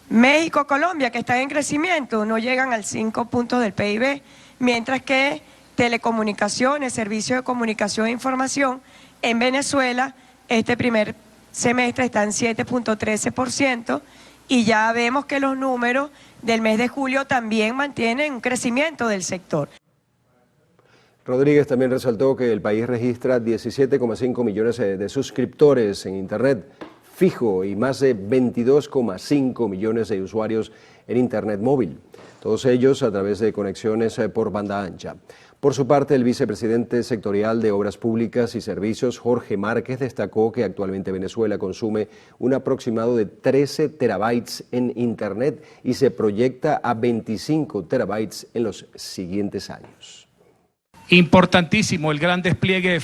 México, Colombia, que están en crecimiento, no llegan al 5 puntos del PIB, mientras que telecomunicaciones, servicios de comunicación e información, en Venezuela, este primer semestre está en 7,13% y ya vemos que los números del mes de julio también mantienen un crecimiento del sector. Rodríguez también resaltó que el país registra 17,5 millones de suscriptores en Internet fijo y más de 22,5 millones de usuarios en Internet móvil, todos ellos a través de conexiones por banda ancha. Por su parte, el vicepresidente sectorial de Obras Públicas y Servicios, Jorge Márquez, destacó que actualmente Venezuela consume un aproximado de 13 terabytes en Internet y se proyecta a 25 terabytes en los siguientes años. Importantísimo el gran despliegue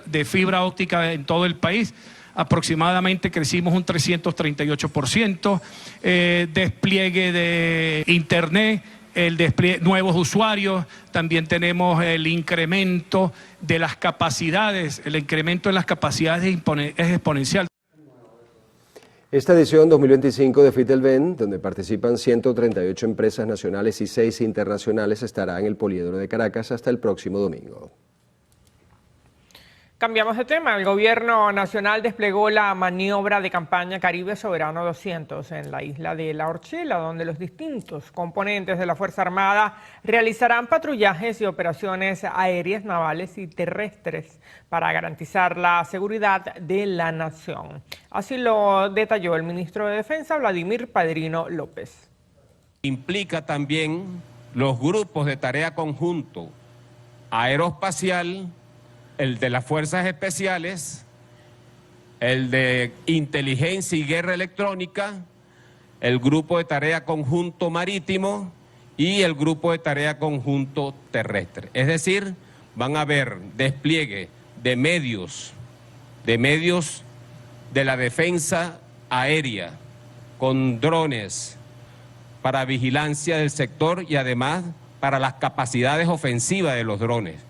de fibra óptica en todo el país. Aproximadamente crecimos un 338%, despliegue de Internet, el despliegue, nuevos usuarios, también tenemos el incremento de las capacidades, el incremento en las capacidades es exponencial. Esta edición 2025 de FITELVEN, donde participan 138 empresas nacionales y 6 internacionales, estará en el Poliedro de Caracas hasta el próximo domingo. Cambiamos de tema. El gobierno nacional desplegó la maniobra de campaña Caribe Soberano 200 en la isla de La Orchila, donde los distintos componentes de la Fuerza Armada realizarán patrullajes y operaciones aéreas, navales y terrestres para garantizar la seguridad de la nación. Así lo detalló el ministro de Defensa, Vladimir Padrino López. Implica también los grupos de tarea conjunto aeroespacial, el de las Fuerzas Especiales, el de Inteligencia y Guerra Electrónica, el grupo de tarea conjunto marítimo y el grupo de tarea conjunto terrestre. Es decir, van a haber despliegue de medios de la defensa aérea con drones para vigilancia del sector y además para las capacidades ofensivas de los drones.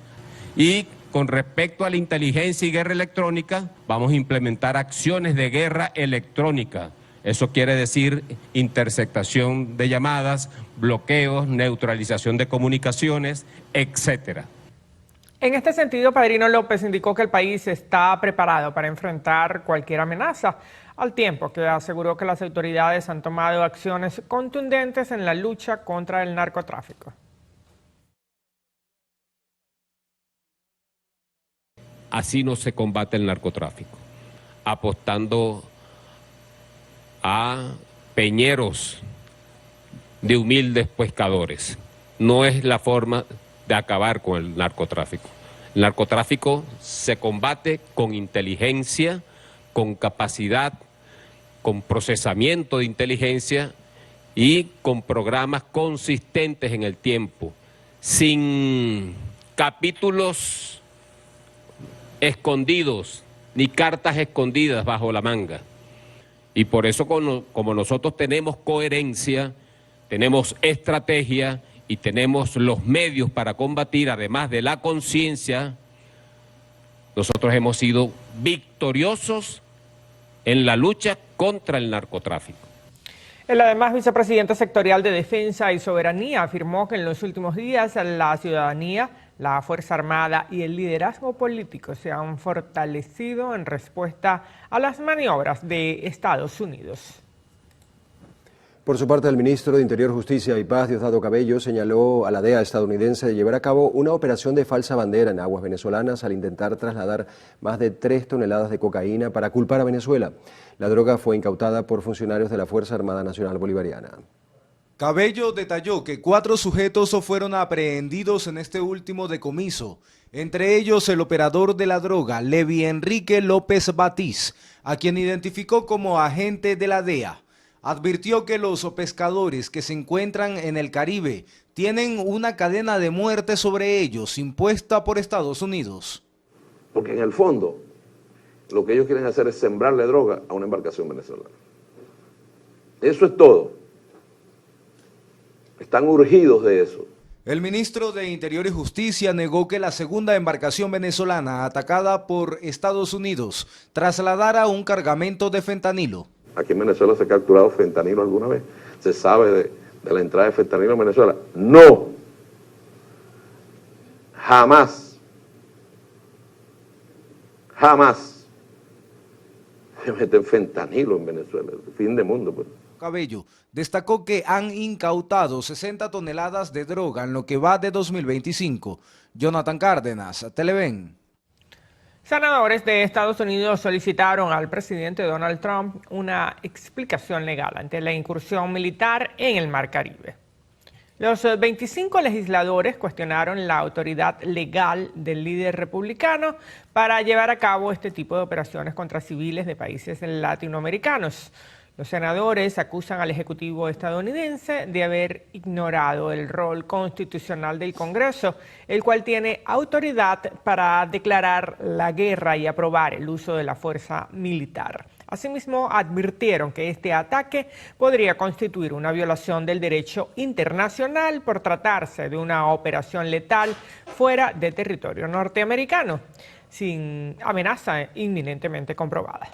Y con respecto a la inteligencia y guerra electrónica, vamos a implementar acciones de guerra electrónica. Eso quiere decir interceptación de llamadas, bloqueos, neutralización de comunicaciones, etcétera. En este sentido, Padrino López indicó que el país está preparado para enfrentar cualquier amenaza, al tiempo que aseguró que las autoridades han tomado acciones contundentes en la lucha contra el narcotráfico. Así no se combate el narcotráfico, apostando a peñeros de humildes pescadores. No es la forma de acabar con el narcotráfico. El narcotráfico se combate con inteligencia, con capacidad, con procesamiento de inteligencia y con programas consistentes en el tiempo, sin capítulos escondidos, ni cartas escondidas bajo la manga. Y por eso como nosotros tenemos coherencia, tenemos estrategia y tenemos los medios para combatir, además de la conciencia, nosotros hemos sido victoriosos en la lucha contra el narcotráfico. El además vicepresidente sectorial de Defensa y Soberanía afirmó que en los últimos días la ciudadanía, la Fuerza Armada y el liderazgo político se han fortalecido en respuesta a las maniobras de Estados Unidos. Por su parte, el ministro de Interior, Justicia y Paz, Diosdado Cabello, señaló a la DEA estadounidense de llevar a cabo una operación de falsa bandera en aguas venezolanas al intentar trasladar más de 3 toneladas de cocaína para culpar a Venezuela. La droga fue incautada por funcionarios de la Fuerza Armada Nacional Bolivariana. Cabello detalló que 4 sujetos fueron aprehendidos en este último decomiso, entre ellos el operador de la droga, Levi Enrique López Batiz, a quien identificó como agente de la DEA. advirtió que los pescadores que se encuentran en el Caribe tienen una cadena de muerte sobre ellos impuesta por Estados Unidos. Porque en el fondo, lo que ellos quieren hacer es sembrarle droga a una embarcación venezolana. Eso es todo. Están urgidos de eso. El ministro de Interior y Justicia negó que la segunda embarcación venezolana atacada por Estados Unidos trasladara un cargamento de fentanilo. Aquí en Venezuela se ha capturado fentanilo alguna vez. ¿Se sabe de la entrada de fentanilo en Venezuela? No. Jamás. Jamás se meten fentanilo en Venezuela. Fin de mundo, pues. Cabello destacó que han incautado 60 toneladas de droga en lo que va de 2025. Jonathan Cárdenas, Televen. Senadores de Estados Unidos solicitaron al presidente Donald Trump una explicación legal ante la incursión militar en el Mar Caribe. Los 25 legisladores cuestionaron la autoridad legal del líder republicano para llevar a cabo este tipo de operaciones contra civiles de países latinoamericanos. Los senadores acusan al Ejecutivo estadounidense de haber ignorado el rol constitucional del Congreso, el cual tiene autoridad para declarar la guerra y aprobar el uso de la fuerza militar. Asimismo, advirtieron que este ataque podría constituir una violación del derecho internacional por tratarse de una operación letal fuera de territorio norteamericano, sin amenaza inminentemente comprobada.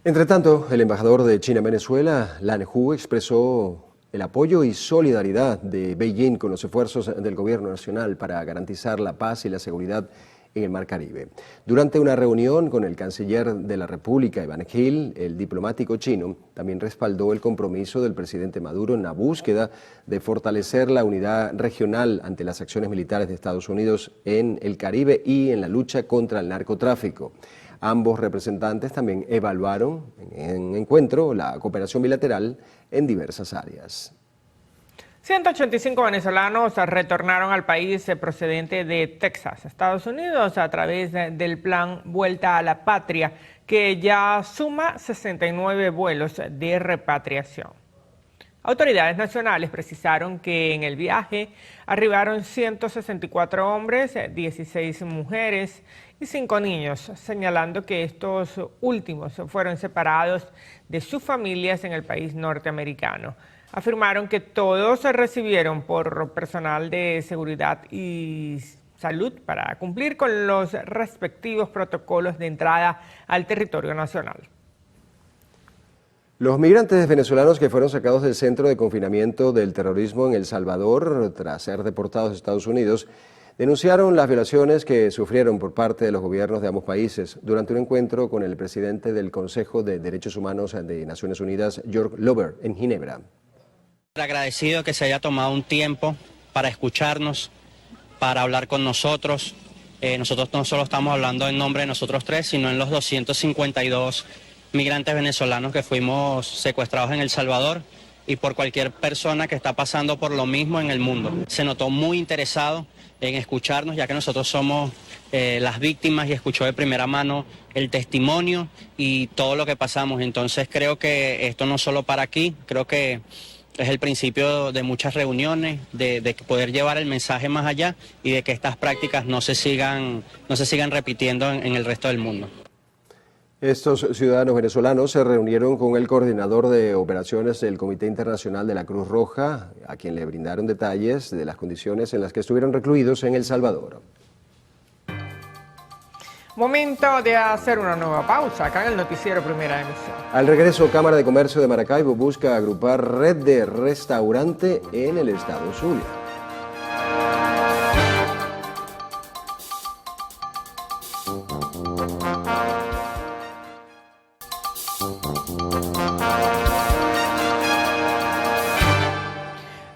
Entre tanto, el embajador de China en Venezuela, Lan Hu, expresó el apoyo y solidaridad de Beijing con los esfuerzos del gobierno nacional para garantizar la paz y la seguridad en el Mar Caribe. Durante una reunión con el canciller de la República, Iván Gil, el diplomático chino también respaldó el compromiso del presidente Maduro en la búsqueda de fortalecer la unidad regional ante las acciones militares de Estados Unidos en el Caribe y en la lucha contra el narcotráfico. Ambos representantes también evaluaron en encuentro la cooperación bilateral en diversas áreas. 185 venezolanos retornaron al país procedente de Texas, Estados Unidos, a través del plan Vuelta a la Patria, que ya suma 69 vuelos de repatriación. Autoridades nacionales precisaron que en el viaje arribaron 164 hombres, 16 mujeres y 5 niños, señalando que estos últimos fueron separados de sus familias en el país norteamericano. Afirmaron que todos se recibieron por personal de seguridad y salud para cumplir con los respectivos protocolos de entrada al territorio nacional. Los migrantes venezolanos que fueron sacados del centro de confinamiento del terrorismo en El Salvador tras ser deportados a Estados Unidos denunciaron las violaciones que sufrieron por parte de los gobiernos de ambos países durante un encuentro con el presidente del Consejo de Derechos Humanos de Naciones Unidas, Jörg Lober, en Ginebra. Agradecido que se haya tomado un tiempo para escucharnos, para hablar con nosotros. Nosotros no solo estamos hablando en nombre de nosotros tres, sino en los 252 migrantes venezolanos que fuimos secuestrados en El Salvador y por cualquier persona que está pasando por lo mismo en el mundo. Se notó muy interesado en escucharnos, ya que nosotros somos las víctimas, y escuchó de primera mano el testimonio y todo lo que pasamos. Entonces creo que esto no solo para aquí, creo que es el principio de muchas reuniones, de poder llevar el mensaje más allá y de que estas prácticas no se sigan repitiendo en el resto del mundo. Estos ciudadanos venezolanos se reunieron con el coordinador de operaciones del Comité Internacional de la Cruz Roja, a quien le brindaron detalles de las condiciones en las que estuvieron recluidos en El Salvador. Momento de hacer una nueva pausa acá en el noticiero Primera Emisión. Al regreso, Cámara de Comercio de Maracaibo busca agrupar red de restaurante en el estado Zulia.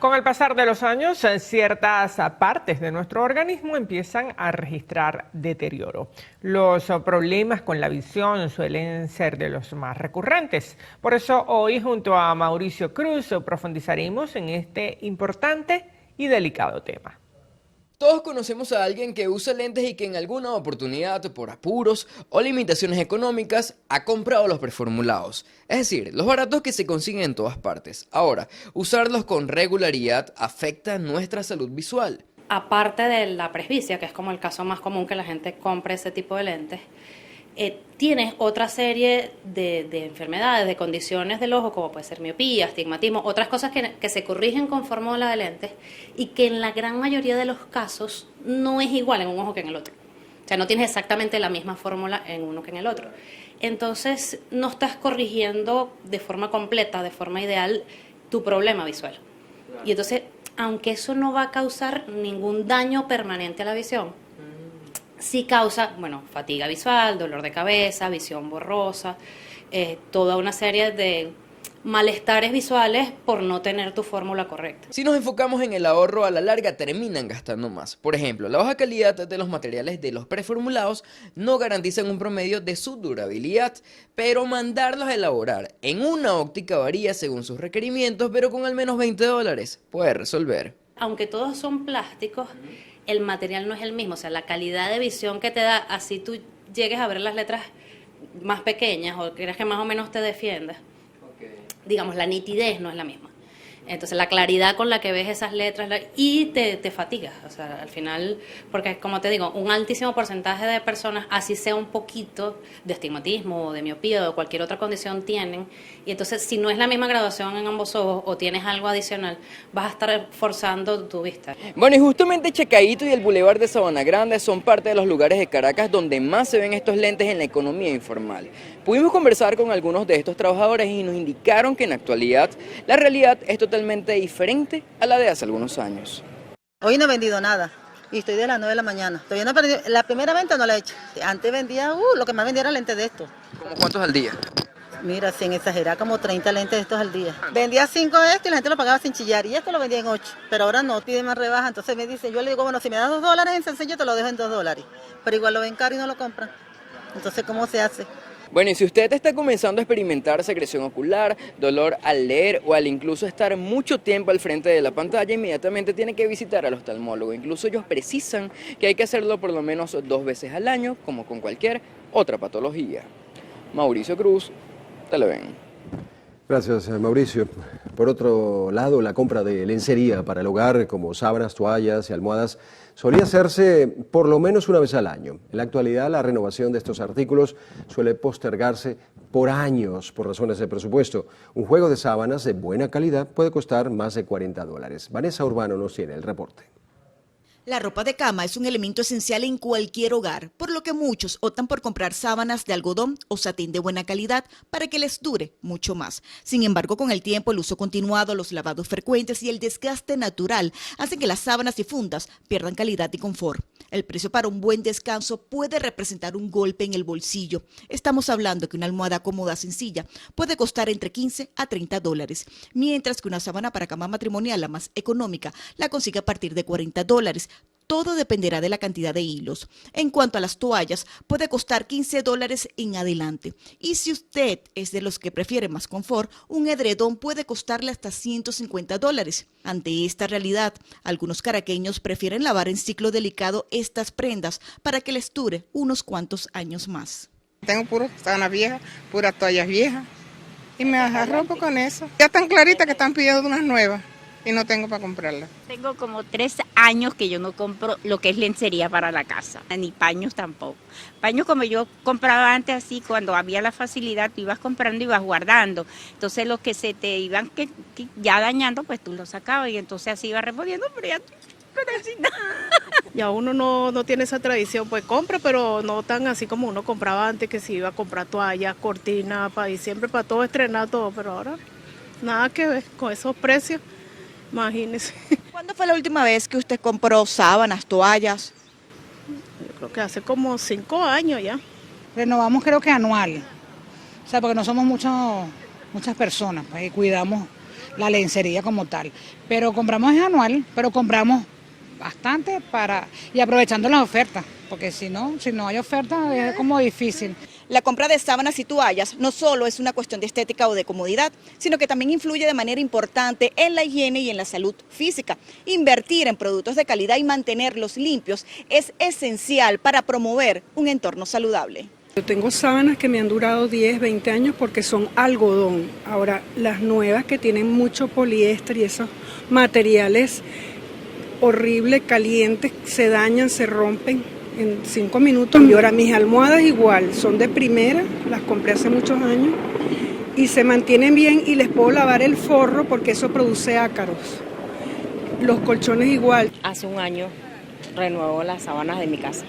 Con el pasar de los años, ciertas partes de nuestro organismo empiezan a registrar deterioro. Los problemas con la visión suelen ser de los más recurrentes. Por eso hoy, junto a Mauricio Cruz, profundizaremos en este importante y delicado tema. Todos conocemos a alguien que usa lentes y que en alguna oportunidad, por apuros o limitaciones económicas, ha comprado los preformulados. Es decir, los baratos que se consiguen en todas partes. Ahora, usarlos con regularidad afecta nuestra salud visual. Aparte de la presbicia, que es como el caso más común que la gente compre ese tipo de lentes, tienes otra serie de enfermedades, de condiciones del ojo, como puede ser miopía, astigmatismo, otras cosas que se corrigen con fórmula de lentes y que en la gran mayoría de los casos no es igual en un ojo que en el otro. O sea, no tienes exactamente la misma fórmula en uno que en el otro. Entonces, no estás corrigiendo de forma completa, de forma ideal, tu problema visual. Y entonces, aunque eso no va a causar ningún daño permanente a la visión, sí causa, fatiga visual, dolor de cabeza, visión borrosa, toda una serie de malestares visuales por no tener tu fórmula correcta. Si nos enfocamos en el ahorro, a la larga terminan gastando más. Por ejemplo, la baja calidad de los materiales de los preformulados no garantizan un promedio de su durabilidad, pero mandarlos a elaborar en una óptica varía según sus requerimientos, pero con al menos $20 puede resolver. Aunque todos son plásticos, el material no es el mismo, o sea, la calidad de visión que te da, así tú llegues a ver las letras más pequeñas o quieras que más o menos te defiendas, digamos, la nitidez no es la misma. Entonces, la claridad con la que ves esas letras y te fatigas, o sea, al final, porque como te digo, un altísimo porcentaje de personas, así sea un poquito de astigmatismo o de miopía o de cualquier otra condición tienen, y entonces si no es la misma graduación en ambos ojos o tienes algo adicional, vas a estar forzando tu vista. Bueno, y justamente Chacaíto y el Boulevard de Sabana Grande son parte de los lugares de Caracas donde más se ven estos lentes en la economía informal. Pudimos conversar con algunos de estos trabajadores y nos indicaron que en la actualidad la realidad es totalmente diferente a la de hace algunos años. Hoy no he vendido nada y estoy de las 9 de la mañana. Todavía no he perdido, la primera venta no la he hecho. Antes vendía, lo que más vendía era lentes de estos. ¿Cómo cuántos al día? Mira, sin exagerar, como 30 lentes de estos al día. Vendía 5 de estos y la gente lo pagaba sin chillar y esto lo vendía en 8. Pero ahora no, pide más rebaja. Entonces me dicen, yo le digo, bueno, si me das $2 en sencillo te lo dejo en $2. Pero igual lo ven caro y no lo compran. Entonces, ¿cómo se hace? Bueno, y si usted está comenzando a experimentar secreción ocular, dolor al leer o al incluso estar mucho tiempo al frente de la pantalla, inmediatamente tiene que visitar al oftalmólogo. Incluso ellos precisan que hay que hacerlo por lo menos 2 veces al año, como con cualquier otra patología. Mauricio Cruz, Televen. Gracias, Mauricio. Por otro lado, la compra de lencería para el hogar, como sábanas, toallas y almohadas, solía hacerse por lo menos una vez al año. En la actualidad, la renovación de estos artículos suele postergarse por años por razones de presupuesto. Un juego de sábanas de buena calidad puede costar más de $40. Vanessa Urbano nos tiene el reporte. La ropa de cama es un elemento esencial en cualquier hogar, por lo que muchos optan por comprar sábanas de algodón o satín de buena calidad para que les dure mucho más. Sin embargo, con el tiempo, el uso continuado, los lavados frecuentes y el desgaste natural hacen que las sábanas y fundas pierdan calidad y confort. El precio para un buen descanso puede representar un golpe en el bolsillo. Estamos hablando que una almohada cómoda sencilla puede costar entre $15 a $30, mientras que una sábana para cama matrimonial, la más económica, la consigue a partir de $40. Todo dependerá de la cantidad de hilos. En cuanto a las toallas, puede costar $15 en adelante. Y si usted es de los que prefiere más confort, un edredón puede costarle hasta $150. Ante esta realidad, algunos caraqueños prefieren lavar en ciclo delicado estas prendas para que les dure unos cuantos años más. Tengo puras sábanas viejas, puras toallas viejas y me arropo con eso. Ya están claritas que están pidiendo unas nuevas. Y no tengo para comprarla. Tengo como 3 años que yo no compro lo que es lencería para la casa, ni paños tampoco. Paños como yo compraba antes, así cuando había la facilidad, tú ibas comprando y ibas guardando. Entonces los que se te iban ya dañando, pues tú los sacabas y entonces así ibas reponiendo, pero ya Ya uno no tiene esa tradición, pues compra, pero no tan así como uno compraba antes, que se iba a comprar toallas, cortinas, para diciembre, para todo, estrenar todo, pero ahora nada que ver con esos precios. Imagínese. ¿Cuándo fue la última vez que usted compró sábanas, toallas? Yo creo que hace como 5 años ya. Renovamos creo que anual, o sea, porque no somos muchas personas, pues, y cuidamos la lencería como tal. Pero compramos en anual, pero compramos bastante y aprovechando las ofertas, porque si no hay ofertas es como difícil. La compra de sábanas y toallas no solo es una cuestión de estética o de comodidad, sino que también influye de manera importante en la higiene y en la salud física. Invertir en productos de calidad y mantenerlos limpios es esencial para promover un entorno saludable. Yo tengo sábanas que me han durado 10, 20 años porque son algodón. Ahora, las nuevas que tienen mucho poliéster y esos materiales horribles, calientes, se dañan, se rompen en 5 minutos. Y ahora mis almohadas igual, son de primera, las compré hace muchos años y se mantienen bien y les puedo lavar el forro porque eso produce ácaros. Los colchones igual. Hace un año renuevo las sábanas de mi casa.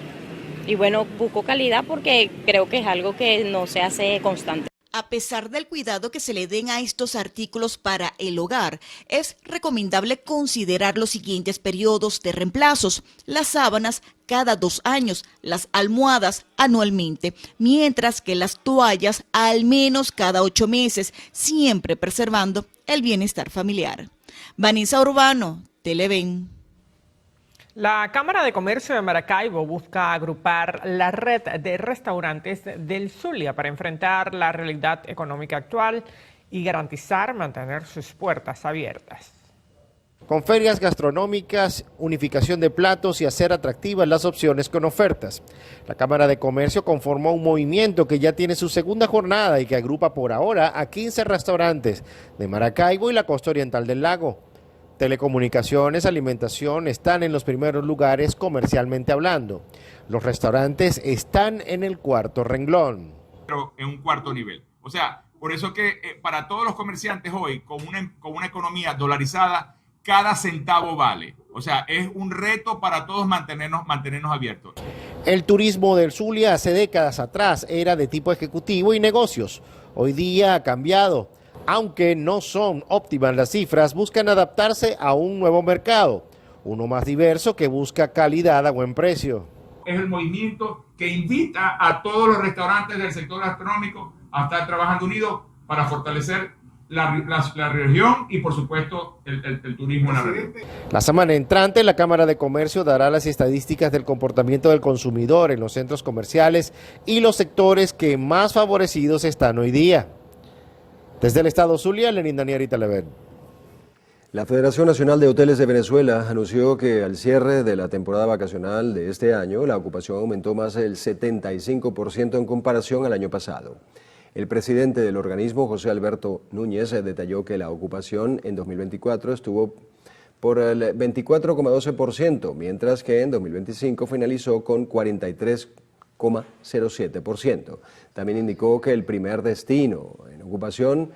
Y bueno, busco calidad porque creo que es algo que no se hace constante. A pesar del cuidado que se le den a estos artículos para el hogar, es recomendable considerar los siguientes periodos de reemplazos: las sábanas cada 2 años, las almohadas anualmente, mientras que las toallas al menos cada 8 meses, siempre preservando el bienestar familiar. Vanessa Urbano, Televen. La Cámara de Comercio de Maracaibo busca agrupar la red de restaurantes del Zulia para enfrentar la realidad económica actual y garantizar mantener sus puertas abiertas. Con ferias gastronómicas, unificación de platos y hacer atractivas las opciones con ofertas. La Cámara de Comercio conformó un movimiento que ya tiene su segunda jornada y que agrupa por ahora a 15 restaurantes de Maracaibo y la costa oriental del lago. Telecomunicaciones, alimentación están en los primeros lugares comercialmente hablando. Los restaurantes están en el cuarto renglón. Pero en un cuarto nivel. O sea, por eso que para todos los comerciantes hoy, con una economía dolarizada, cada centavo vale. O sea, es un reto para todos mantenernos abiertos. El turismo del Zulia hace décadas atrás era de tipo ejecutivo y negocios. Hoy día ha cambiado. Aunque no son óptimas las cifras, buscan adaptarse a un nuevo mercado, uno más diverso que busca calidad a buen precio. Es el movimiento que invita a todos los restaurantes del sector gastronómico a estar trabajando unidos para fortalecer la región y, por supuesto, el turismo en la región. La semana entrante, la Cámara de Comercio dará las estadísticas del comportamiento del consumidor en los centros comerciales y los sectores que más favorecidos están hoy día. Desde el estado Zulia, Lenín Daniel, Televen. La Federación Nacional de Hoteles de Venezuela anunció que al cierre de la temporada vacacional de este año, la ocupación aumentó más del 75% en comparación al año pasado. El presidente del organismo, José Alberto Núñez, detalló que la ocupación en 2024 estuvo por el 24,12%, mientras que en 2025 finalizó con 43,07%. También indicó que el primer destino en ocupación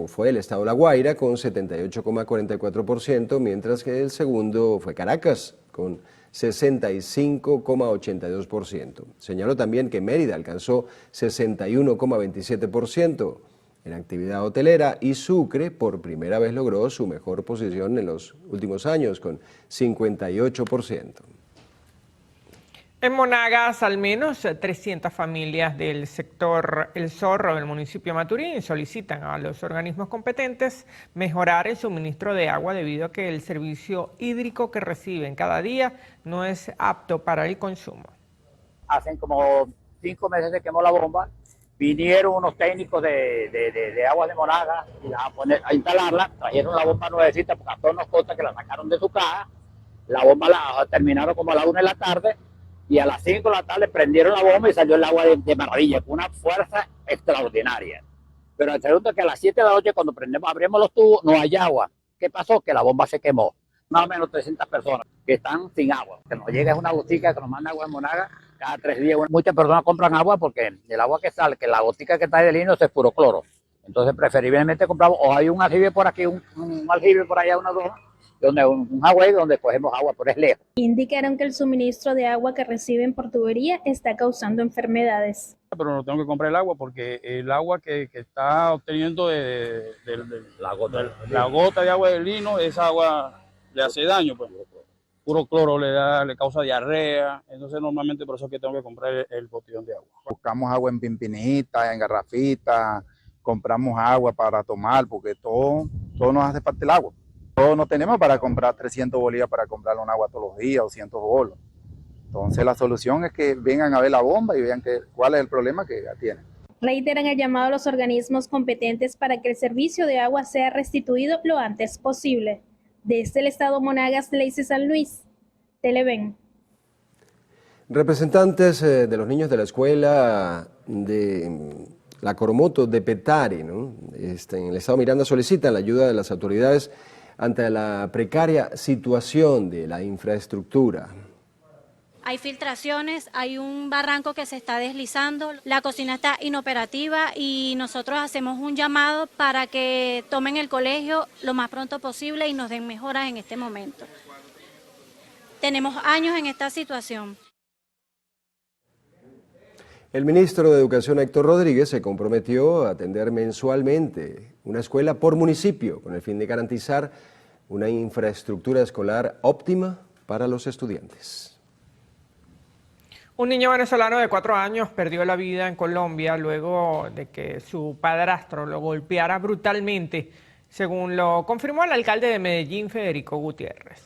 fue el estado La Guaira con 78,44%, mientras que el segundo fue Caracas con 65,82%. Señaló también que Mérida alcanzó 61,27% en actividad hotelera y Sucre por primera vez logró su mejor posición en los últimos años con 58%. En Monagas, al menos 300 familias del sector El Zorro del municipio de Maturín solicitan a los organismos competentes mejorar el suministro de agua debido a que el servicio hídrico que reciben cada día no es apto para el consumo. Hacen como 5 meses que quemó la bomba, vinieron unos técnicos de aguas de Monagas y a instalarla, trajeron la bomba nuevecita porque a todos nos consta que la sacaron de su caja, la bomba la terminaron como a la 1 de la tarde, y a las 5 de la tarde prendieron la bomba y salió el agua de maravilla, con una fuerza extraordinaria. Pero el segundo que a las 7 de la noche, cuando abrimos los tubos, no hay agua. ¿Qué pasó? Que la bomba se quemó. Más o menos 300 personas que están sin agua. Que nos llega una botica que nos manda agua en Monagas cada 3 días. Muchas personas compran agua porque el agua que sale, que la botica que trae del lino es puro cloro. Entonces preferiblemente compramos, o hay un aljibe por aquí, un aljibe por allá, una zona, donde un agua donde cogemos agua, pero es lejos. Indicaron que el suministro de agua que reciben por tubería está causando enfermedades. Pero no tengo que comprar el agua porque el agua que está obteniendo de la gota de agua del lino, esa agua le hace daño, pues. Puro cloro le causa diarrea, entonces normalmente por eso es que tengo que comprar el botellón de agua. Buscamos agua en pimpinita, en garrafita, compramos agua para tomar porque todo nos hace parte del agua. Todos no tenemos para comprar 300 bolívares para comprar un agua todos los días, 200 bolos. Entonces la solución es que vengan a ver la bomba y vean cuál es el problema que tienen. Reiteran el llamado a los organismos competentes para que el servicio de agua sea restituido lo antes posible. Desde el estado Monagas, Lacey San Luis, Televen. Representantes de los niños de la escuela de la Coromoto de Petare, ¿no? En el estado Miranda solicitan la ayuda de las autoridades ante la precaria situación de la infraestructura. Hay filtraciones, hay un barranco que se está deslizando, la cocina está inoperativa y nosotros hacemos un llamado para que tomen el colegio lo más pronto posible y nos den mejoras en este momento. Tenemos años en esta situación. El ministro de Educación, Héctor Rodríguez, se comprometió a atender mensualmente una escuela por municipio con el fin de garantizar una infraestructura escolar óptima para los estudiantes. Un niño venezolano de 4 años perdió la vida en Colombia luego de que su padrastro lo golpeara brutalmente, según lo confirmó el alcalde de Medellín, Federico Gutiérrez.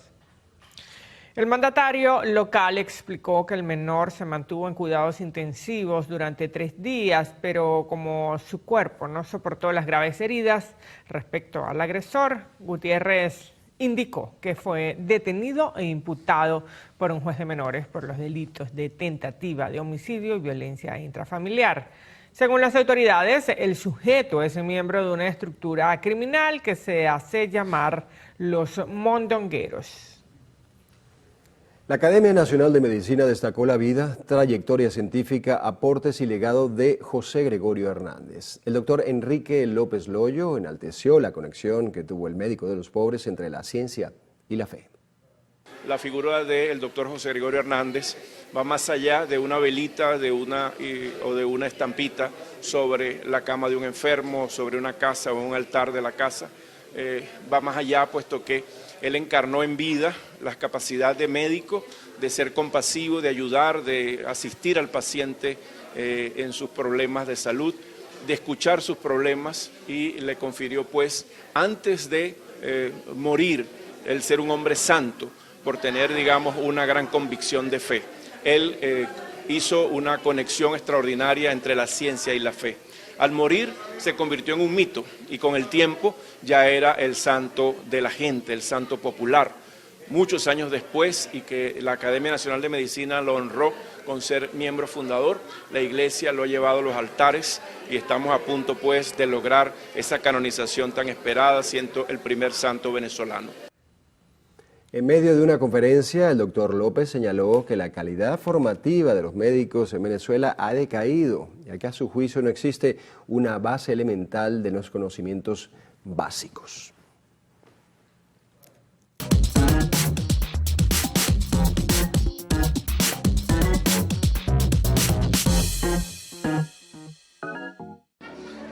El mandatario local explicó que el menor se mantuvo en cuidados intensivos durante 3 días, pero como su cuerpo no soportó las graves heridas respecto al agresor, Gutiérrez indicó que fue detenido e imputado por un juez de menores por los delitos de tentativa de homicidio y violencia intrafamiliar. Según las autoridades, el sujeto es miembro de una estructura criminal que se hace llamar los mondongueros. La Academia Nacional de Medicina destacó la vida, trayectoria científica, aportes y legado de José Gregorio Hernández. El doctor Enrique López Loyo enalteció la conexión que tuvo el médico de los pobres entre la ciencia y la fe. La figura del doctor José Gregorio Hernández va más allá de una velita o de una estampita sobre la cama de un enfermo, sobre una casa o un altar de la casa. Va más allá, puesto que él encarnó en vida la capacidad de médico, de ser compasivo, de ayudar, de asistir al paciente en sus problemas de salud, de escuchar sus problemas, y le confirió, pues, antes de morir, el ser un hombre santo, por tener, digamos, una gran convicción de fe. Él hizo una conexión extraordinaria entre la ciencia y la fe. Al morir se convirtió en un mito y con el tiempo ya era el santo de la gente, el santo popular. Muchos años después, y que la Academia Nacional de Medicina lo honró con ser miembro fundador, la Iglesia lo ha llevado a los altares y estamos a punto, pues, de lograr esa canonización tan esperada, siendo el primer santo venezolano. En medio de una conferencia, el doctor López señaló que la calidad formativa de los médicos en Venezuela ha decaído, ya que a su juicio no existe una base elemental de los conocimientos básicos.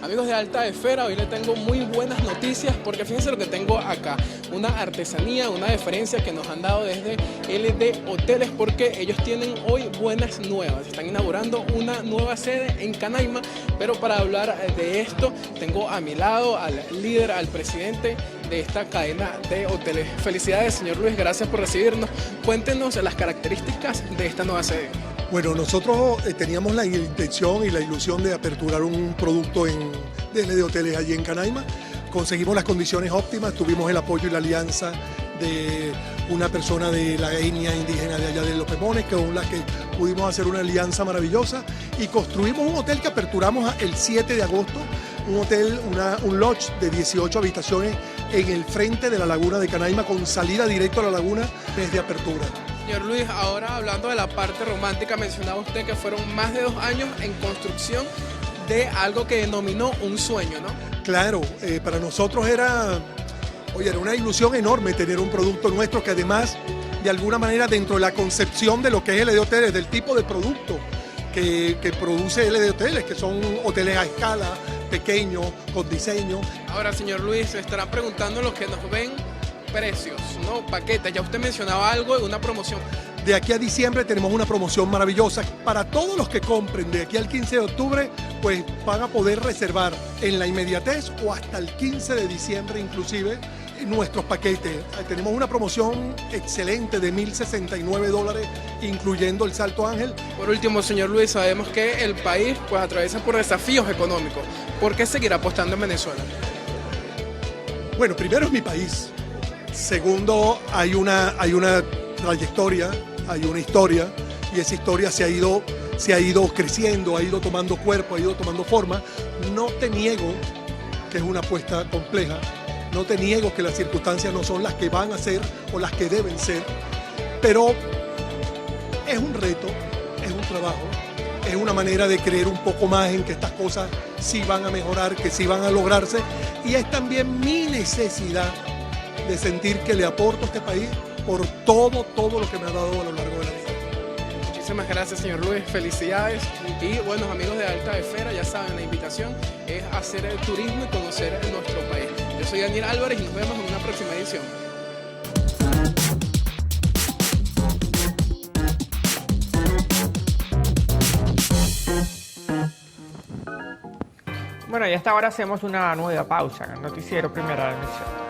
Amigos de Alta Esfera, hoy les tengo muy buenas noticias porque fíjense lo que tengo acá, una artesanía, una deferencia que nos han dado desde LD Hoteles, porque ellos tienen hoy buenas nuevas, están inaugurando una nueva sede en Canaima, pero para hablar de esto tengo a mi lado al líder, al presidente de esta cadena de hoteles. Felicidades, señor Luis, gracias por recibirnos. Cuéntenos las características de esta nueva sede. Bueno, nosotros teníamos la intención y la ilusión de aperturar un producto de LD Hoteles allí en Canaima. Conseguimos las condiciones óptimas, tuvimos el apoyo y la alianza de una persona de la etnia indígena de allá de Los Pemones, con la que pudimos hacer una alianza maravillosa y construimos un hotel que aperturamos el 7 de agosto, un hotel, un lodge de 18 habitaciones en el frente de la laguna de Canaima, con salida directo a la laguna desde apertura. Señor Luis, ahora hablando de la parte romántica, mencionaba usted que fueron más de 2 años en construcción de algo que denominó un sueño, ¿no? Claro, para nosotros era una ilusión enorme tener un producto nuestro que además, de alguna manera, dentro de la concepción de lo que es LD Hoteles, del tipo de producto que produce LD Hoteles, que son hoteles a escala, pequeños, con diseño. Ahora, señor Luis, se estarán preguntando los que nos ven, precios, ¿no? Paquetes. Ya usted mencionaba algo de una promoción. De aquí a diciembre tenemos una promoción maravillosa para todos los que compren. De aquí al 15 de octubre, pues van a poder reservar en la inmediatez o hasta el 15 de diciembre inclusive nuestros paquetes. Tenemos una promoción excelente de $1,069, incluyendo el Salto Ángel. Por último, señor Luis, sabemos que el país pues atraviesa por desafíos económicos. ¿Por qué seguir apostando en Venezuela? Bueno, primero es mi país. Segundo, hay una trayectoria, hay una historia, y esa historia se ha ido creciendo, ha ido tomando cuerpo, ha ido tomando forma. No te niego que es una apuesta compleja, no te niego que las circunstancias no son las que van a ser o las que deben ser, pero es un reto, es un trabajo, es una manera de creer un poco más en que estas cosas sí van a mejorar, que sí van a lograrse, y es también mi necesidad de sentir que le aporto a este país por todo lo que me ha dado a lo largo de la vida. Muchísimas gracias, señor Luis, felicidades. Y bueno, amigos de Alta Esfera, ya saben, la invitación es hacer el turismo y conocer nuestro país. Yo soy Daniel Álvarez y nos vemos en una próxima edición. Bueno, y hasta ahora hacemos una nueva pausa en el noticiero Primera Emisión.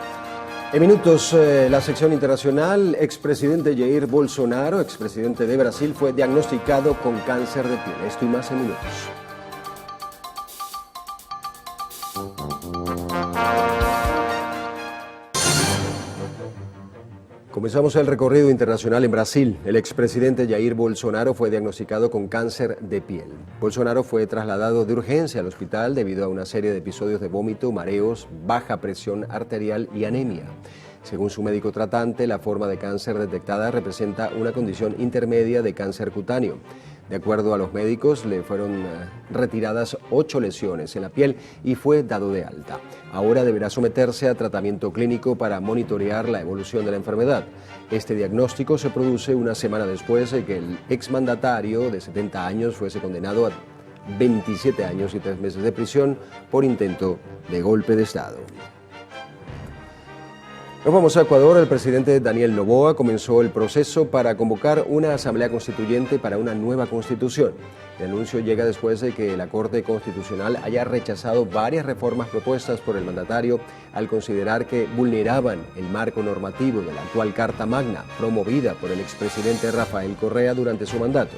En minutos, la sección internacional, expresidente Jair Bolsonaro, expresidente de Brasil, fue diagnosticado con cáncer de piel. Esto y más en minutos. Comenzamos el recorrido internacional en Brasil. El expresidente Jair Bolsonaro fue diagnosticado con cáncer de piel. Bolsonaro fue trasladado de urgencia al hospital debido a una serie de episodios de vómito, mareos, baja presión arterial y anemia. Según su médico tratante, la forma de cáncer detectada representa una condición intermedia de cáncer cutáneo. De acuerdo a los médicos, le fueron retiradas 8 lesiones en la piel y fue dado de alta. Ahora deberá someterse a tratamiento clínico para monitorear la evolución de la enfermedad. Este diagnóstico se produce una semana después de que el exmandatario de 70 años fuese condenado a 27 años y 3 meses de prisión por intento de golpe de Estado. Nos vamos a Ecuador. El presidente Daniel Noboa comenzó el proceso para convocar una asamblea constituyente para una nueva constitución. El anuncio llega después de que la Corte Constitucional haya rechazado varias reformas propuestas por el mandatario al considerar que vulneraban el marco normativo de la actual Carta Magna, promovida por el expresidente Rafael Correa durante su mandato.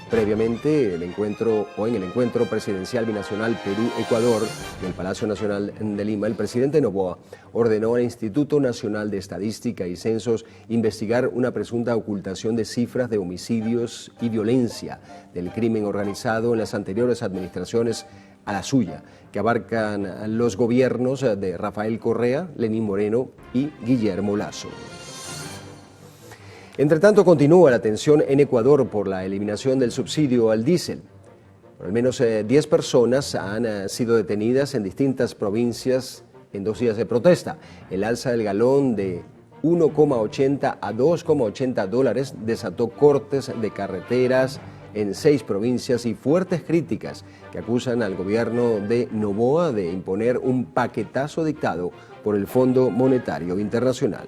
Previamente, en el encuentro presidencial binacional Perú-Ecuador en el Palacio Nacional de Lima, el presidente Noboa ordenó al Instituto Nacional de Estadística y Censos investigar una presunta ocultación de cifras de homicidios y violencia del crimen organizado en las anteriores administraciones a la suya, que abarcan los gobiernos de Rafael Correa, Lenín Moreno y Guillermo Lasso. Entre tanto, continúa la tensión en Ecuador por la eliminación del subsidio al diésel. Por al menos 10 personas han sido detenidas en distintas provincias en 2 días de protesta. El alza del galón de 1,80 a 2,80 dólares desató cortes de carreteras en 6 provincias y fuertes críticas que acusan al gobierno de Noboa de imponer un paquetazo dictado por el Fondo Monetario Internacional.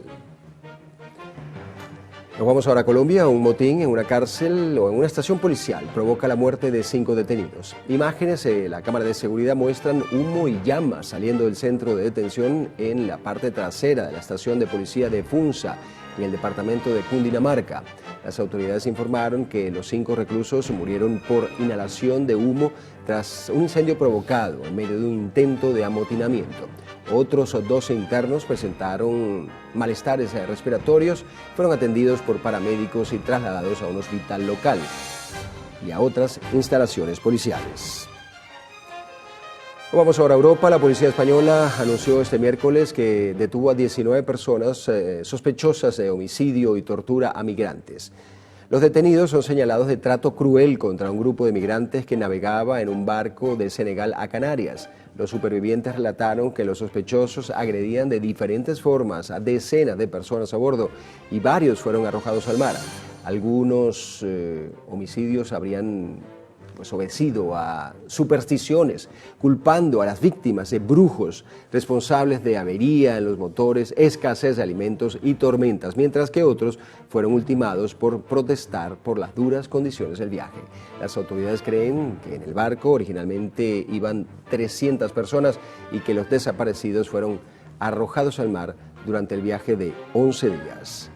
Nos vamos ahora a Colombia. Un motín en una cárcel o en una estación policial provoca la muerte de 5 detenidos. Imágenes de la cámara de seguridad muestran humo y llamas saliendo del centro de detención en la parte trasera de la estación de policía de Funza, en el departamento de Cundinamarca. Las autoridades informaron que los 5 reclusos murieron por inhalación de humo tras un incendio provocado en medio de un intento de amotinamiento. Otros 12 internos presentaron malestares respiratorios, fueron atendidos por paramédicos y trasladados a un hospital local y a otras instalaciones policiales. Vamos ahora a Europa. La policía española anunció este miércoles que detuvo a 19 personas sospechosas de homicidio y tortura a migrantes. Los detenidos son señalados de trato cruel contra un grupo de migrantes que navegaba en un barco de Senegal a Canarias. Los supervivientes relataron que los sospechosos agredían de diferentes formas a decenas de personas a bordo y varios fueron arrojados al mar. Algunos homicidios habrían obedecido a supersticiones, culpando a las víctimas de brujos responsables de avería en los motores, escasez de alimentos y tormentas, mientras que otros fueron ultimados por protestar por las duras condiciones del viaje. Las autoridades creen que en el barco originalmente iban 300 personas y que los desaparecidos fueron arrojados al mar durante el viaje de 11 días.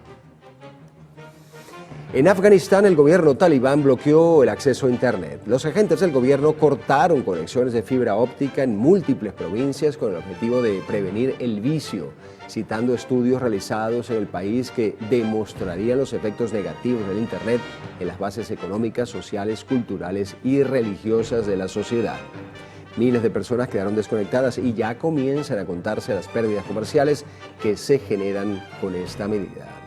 En Afganistán, el gobierno talibán bloqueó el acceso a Internet. Los agentes del gobierno cortaron conexiones de fibra óptica en múltiples provincias con el objetivo de prevenir el vicio, citando estudios realizados en el país que demostrarían los efectos negativos del Internet en las bases económicas, sociales, culturales y religiosas de la sociedad. Miles de personas quedaron desconectadas y ya comienzan a contarse las pérdidas comerciales que se generan con esta medida.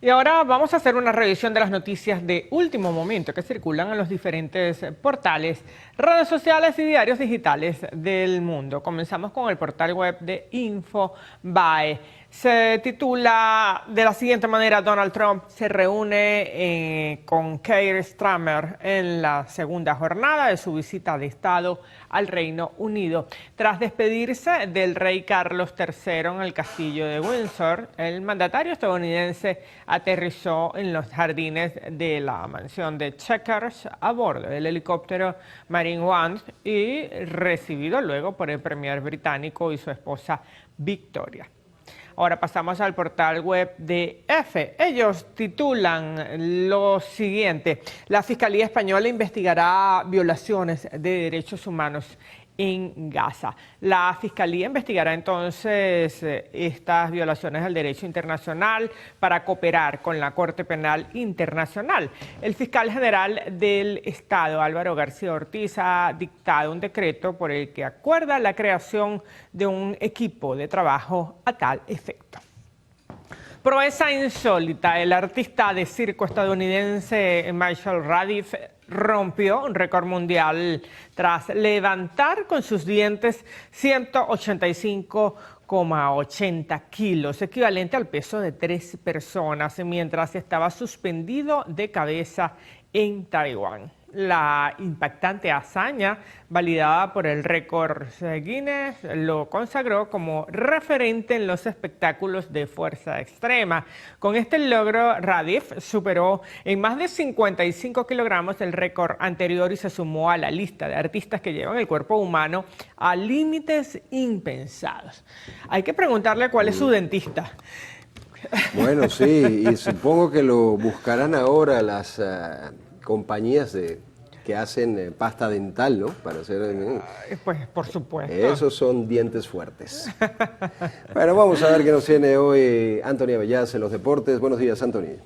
Y ahora vamos a hacer una revisión de las noticias de último momento que circulan en los diferentes portales, redes sociales y diarios digitales del mundo. Comenzamos con el portal web de Infobae. Se titula de la siguiente manera: Donald Trump se reúne con Keir Starmer en la segunda jornada de su visita de Estado al Reino Unido. Tras despedirse del rey Carlos III en el castillo de Windsor, el mandatario estadounidense aterrizó en los jardines de la mansión de Chequers a bordo del helicóptero Marine One y recibido luego por el premier británico y su esposa Victoria. Ahora pasamos al portal web de EFE. Ellos titulan lo siguiente: la Fiscalía Española investigará violaciones de derechos humanos en Gaza. La Fiscalía investigará entonces estas violaciones al derecho internacional para cooperar con la Corte Penal Internacional. El fiscal general del Estado, Álvaro García Ortiz, ha dictado un decreto por el que acuerda la creación de un equipo de trabajo a tal efecto. Proeza insólita: el artista de circo estadounidense Marshall Radif rompió un récord mundial tras levantar con sus dientes 185,80 kilos, equivalente al peso de 3 personas, mientras estaba suspendido de cabeza en Taiwán. La impactante hazaña, validada por el récord Guinness, lo consagró como referente en los espectáculos de fuerza extrema. Con este logro, Radif superó en más de 55 kilogramos el récord anterior y se sumó a la lista de artistas que llevan el cuerpo humano a límites impensados. Hay que preguntarle cuál es su dentista. Bueno, sí, y supongo que lo buscarán ahora las compañías que hacen pasta dental, ¿no? Para hacer... Pues, por supuesto. Esos son dientes fuertes. Bueno, vamos a ver qué nos tiene hoy Anthony Abellaz en los deportes. Buenos días, Anthony.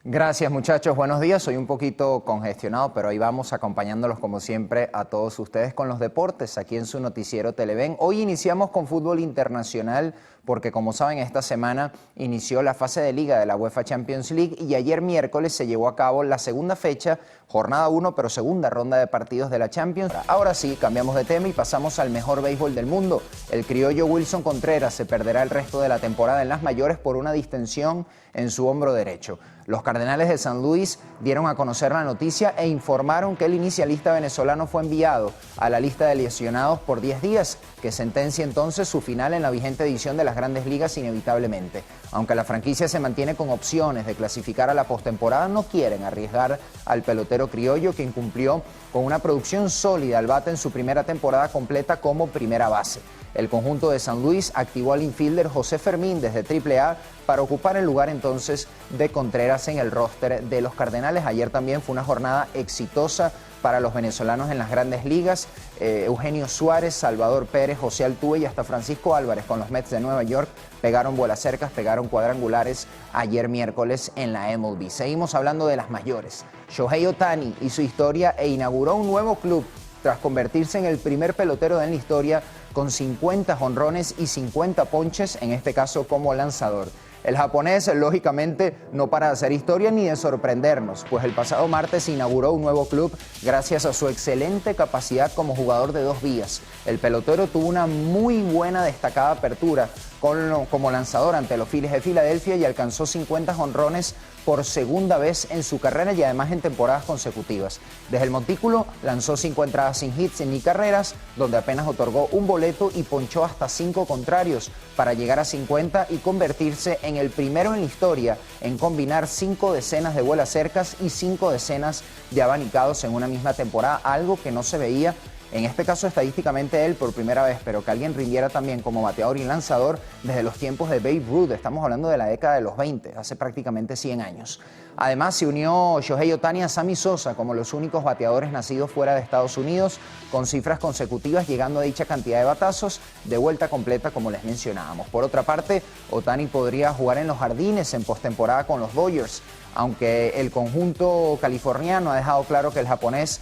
Gracias, muchachos, buenos días. Soy un poquito congestionado, pero ahí vamos acompañándolos como siempre a todos ustedes con los deportes aquí en su noticiero Televen. Hoy iniciamos con fútbol internacional porque, como saben, esta semana inició la fase de liga de la UEFA Champions League y ayer miércoles se llevó a cabo la segunda fecha, jornada 1, pero segunda ronda de partidos de la Champions. Ahora sí, cambiamos de tema y pasamos al mejor béisbol del mundo. El criollo Wilson Contreras se perderá el resto de la temporada en las mayores por una distensión en su hombro derecho. Los Cardenales de San Luis dieron a conocer la noticia e informaron que el inicialista venezolano fue enviado a la lista de lesionados por 10 días, que sentencia entonces su final en la vigente edición de las Grandes Ligas inevitablemente. Aunque la franquicia se mantiene con opciones de clasificar a la postemporada, no quieren arriesgar al pelotero criollo, quien cumplió con una producción sólida al bate en su primera temporada completa como primera base. El conjunto de San Luis activó al infielder José Fermín desde AAA para ocupar el lugar entonces de Contreras en el roster de los Cardenales. Ayer también fue una jornada exitosa para los venezolanos en las Grandes Ligas. Eugenio Suárez, Salvador Pérez, José Altuve y hasta Francisco Álvarez con los Mets de Nueva York pegaron vuelacercas, pegaron cuadrangulares ayer miércoles en la MLB. Seguimos hablando de las mayores. Shohei Ohtani y su historia inauguró un nuevo club tras convertirse en el primer pelotero en la historia con 50 jonrones y 50 ponches, en este caso como lanzador. El japonés, lógicamente, no para de hacer historia ni de sorprendernos, pues el pasado martes inauguró un nuevo club gracias a su excelente capacidad como jugador de 2 vías. El pelotero tuvo una muy buena destacada apertura como lanzador ante los Phillies de Filadelfia y alcanzó 50 jonrones por segunda vez en su carrera y además en temporadas consecutivas. Desde el montículo lanzó 5 entradas sin hits ni carreras, donde apenas otorgó un boleto y ponchó hasta 5 contrarios para llegar a 50 y convertirse en el primero en la historia en combinar 5 decenas de vuelas cercas y 5 decenas de abanicados en una misma temporada, algo que no se veía. En este caso estadísticamente él por primera vez, pero que alguien rindiera también como bateador y lanzador desde los tiempos de Babe Ruth. Estamos hablando de la década de los 20, hace prácticamente 100 años. Además se unió Shohei Ohtani a Sammy Sosa como los únicos bateadores nacidos fuera de Estados Unidos, con cifras consecutivas llegando a dicha cantidad de batazos de vuelta completa como les mencionábamos. Por otra parte, Ohtani podría jugar en los jardines en postemporada con los Dodgers, aunque el conjunto californiano ha dejado claro que el japonés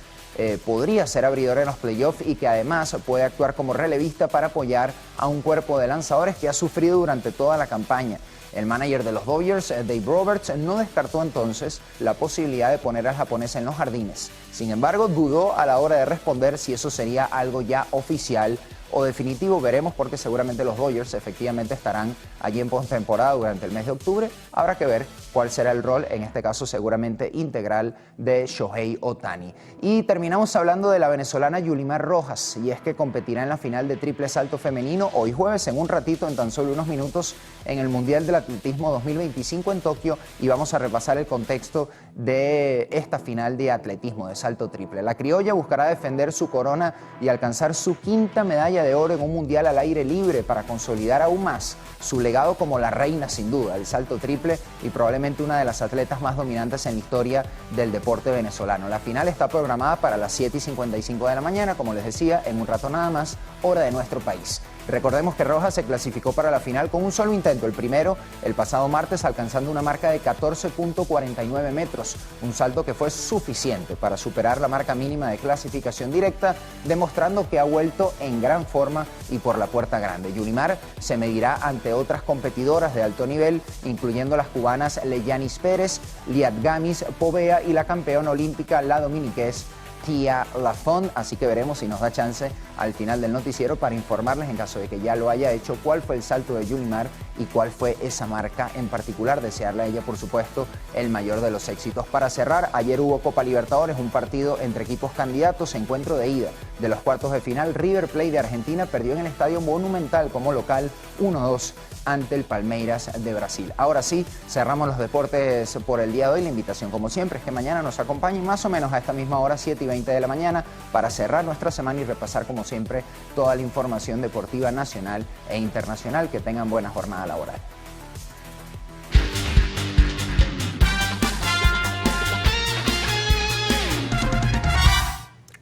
podría ser abridor en los playoffs y que además puede actuar como relevista para apoyar a un cuerpo de lanzadores que ha sufrido durante toda la campaña. El manager de los Dodgers, Dave Roberts, no descartó entonces la posibilidad de poner al japonés en los jardines. Sin embargo, dudó a la hora de responder si eso sería algo ya oficial o definitivo. Veremos, porque seguramente los Dodgers efectivamente estarán allí en postemporada durante el mes de octubre. Habrá que ver cuál será el rol, en este caso seguramente integral, de Shohei Ohtani. Y terminamos hablando de la venezolana Yulimar Rojas, y es que competirá en la final de triple salto femenino hoy jueves, en un ratito, en tan solo unos minutos, en el Mundial del Atletismo 2025 en Tokio, y vamos a repasar el contexto de esta final de atletismo de salto triple. La criolla buscará defender su corona y alcanzar su 5ª medalla de oro en un mundial al aire libre para consolidar aún más su legado como la reina, sin duda, del salto triple y probablemente una de las atletas más dominantes en la historia del deporte venezolano. La final está programada para las 7:55 de la mañana, como les decía, en un rato nada más, hora de nuestro país. Recordemos que Rojas se clasificó para la final con un solo intento, el primero el pasado martes, alcanzando una marca de 14.49 metros, un salto que fue suficiente para superar la marca mínima de clasificación directa, demostrando que ha vuelto en gran forma y por la puerta grande. Yulimar se medirá ante otras competidoras de alto nivel, incluyendo las cubanas Leyanis Pérez, Liat Gamis Povea y la campeona olímpica, la dominiqués Tia Lafont, así que veremos si nos da chance al final del noticiero para informarles, en caso de que ya lo haya hecho, cuál fue el salto de Yulimar y cuál fue esa marca en particular. Desearle a ella, por supuesto, el mayor de los éxitos. Para cerrar, ayer hubo Copa Libertadores, un partido entre equipos candidatos, encuentro de ida de los cuartos de final. River Plate de Argentina perdió en el Estadio Monumental como local 1-2 ante el Palmeiras de Brasil. Ahora sí, cerramos los deportes por el día de hoy. La invitación, como siempre, es que mañana nos acompañen más o menos a esta misma hora, 7:20 de la mañana, para cerrar nuestra semana y repasar, como siempre, toda la información deportiva nacional e internacional. Que tengan buena jornada laboral.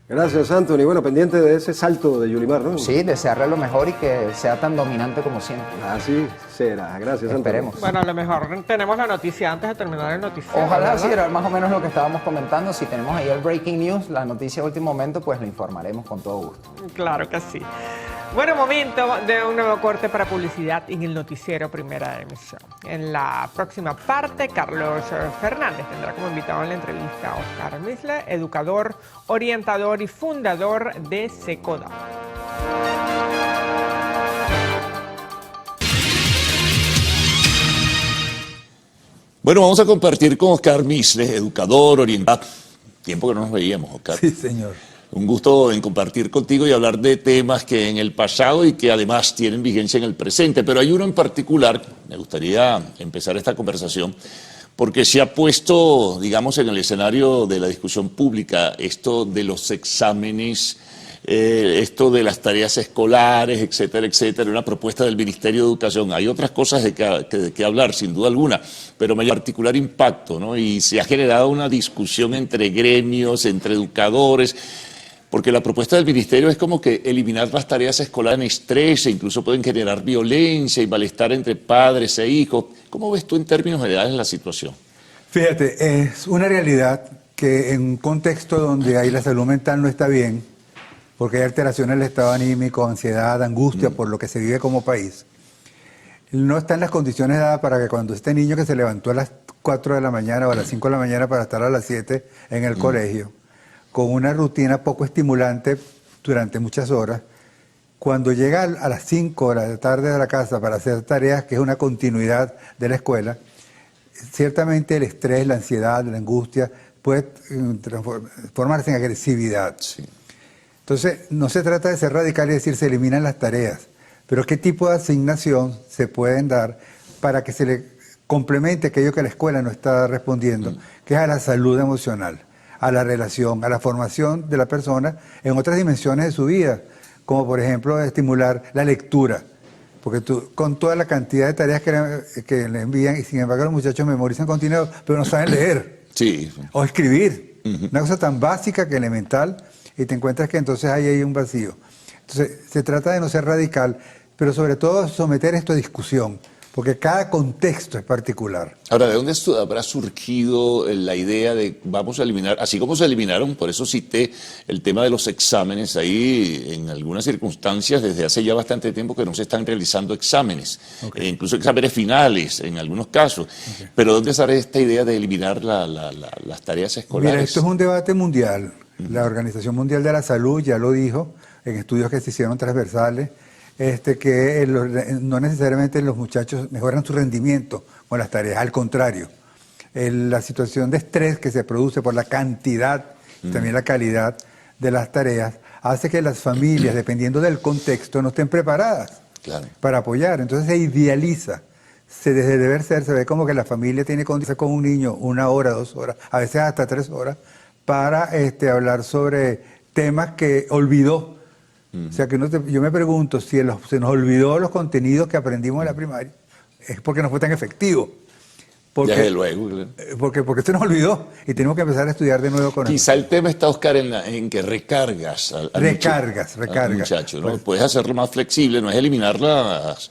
Gracias, Anthony. Bueno, pendiente de ese salto de Yulimar, ¿no? Sí, desearle lo mejor y que sea tan dominante como siempre. Así será. Gracias, Esperemos. Anthony. Bueno, a lo mejor tenemos la noticia antes de terminar el noticiero. Ojalá, ¿verdad? sí, era más o menos lo que estábamos comentando. Si tenemos ahí el breaking news, la noticia de último momento, pues lo informaremos con todo gusto. Claro que sí. Bueno, momento de un nuevo corte para publicidad en el noticiero Primera Emisión. En la próxima parte, Carlos Fernández tendrá como invitado en la entrevista a Oscar Misle, educador, orientador y fundador de Secoda. Bueno, vamos a compartir con Oscar Misle, educador, orientador. Tiempo que no nos veíamos, Oscar. Sí, señor. Un gusto en compartir contigo y hablar de temas que en el pasado y que además tienen vigencia en el presente. Pero hay uno en particular, me gustaría empezar esta conversación, porque se ha puesto, digamos, en el escenario de la discusión pública esto de los exámenes, esto de las tareas escolares, etcétera, etcétera, una propuesta del Ministerio de Educación. Hay otras cosas de que hablar, sin duda alguna, pero me particular impacto, ¿no? Y se ha generado una discusión entre gremios, entre educadores, porque la propuesta del Ministerio es como que eliminar las tareas escolares en estrés e incluso pueden generar violencia y malestar entre padres e hijos. ¿Cómo ves tú en términos generales la situación? Fíjate, es una realidad que en un contexto donde ahí la salud mental no está bien, porque hay alteraciones del estado anímico, ansiedad, angustia por lo que se vive como país, no está en las condiciones dadas para que cuando este niño que se levantó a las 4 de la mañana o a las 5 de la mañana para estar a las 7 en el colegio, con una rutina poco estimulante durante muchas horas, cuando llega a las 5 de la tarde de la casa para hacer tareas, que es una continuidad de la escuela, ciertamente el estrés, la ansiedad, la angustia puede transformarse en agresividad. Sí. Entonces, no se trata de ser radical y decir se eliminan las tareas, pero qué tipo de asignación se pueden dar para que se le complemente aquello que la escuela no está respondiendo, que es a la salud emocional, a la relación, a la formación de la persona en otras dimensiones de su vida, como por ejemplo estimular la lectura, porque tú, con toda la cantidad de tareas que le envían, y sin embargo los muchachos memorizan contenido, pero no saben leer Sí. o escribir, una cosa tan básica que elemental, y te encuentras que entonces ahí hay un vacío. Entonces se trata de no ser radical, pero sobre todo someter esto a discusión, porque cada contexto es particular. Ahora, ¿de dónde habrá surgido la idea de vamos a eliminar, así como se eliminaron, por eso cité el tema de los exámenes, ahí en algunas circunstancias desde hace ya bastante tiempo que no se están realizando exámenes, incluso exámenes finales en algunos casos, pero ¿dónde sale esta idea de eliminar las tareas escolares? Mira, esto es un debate mundial. La Organización Mundial de la Salud ya lo dijo en estudios que se hicieron transversales, que no necesariamente los muchachos mejoran su rendimiento con las tareas, al contrario. La situación de estrés que se produce por la cantidad y también la calidad de las tareas hace que las familias, dependiendo del contexto, no estén preparadas para apoyar. Entonces se idealiza. Desde deber ser, se ve como que la familia tiene que con un niño 1 hora, 2 horas, a veces hasta 3 horas, para hablar sobre temas que olvidó. O sea, que yo me pregunto si se nos olvidó los contenidos que aprendimos en la primaria, es porque no fue tan efectivo. Desde luego. Claro. Porque se nos olvidó y tenemos que empezar a estudiar de nuevo con Quizá el tema está, Oscar, en que recargas al muchacho, ¿no? Puedes hacerlo más flexible, no es eliminarlas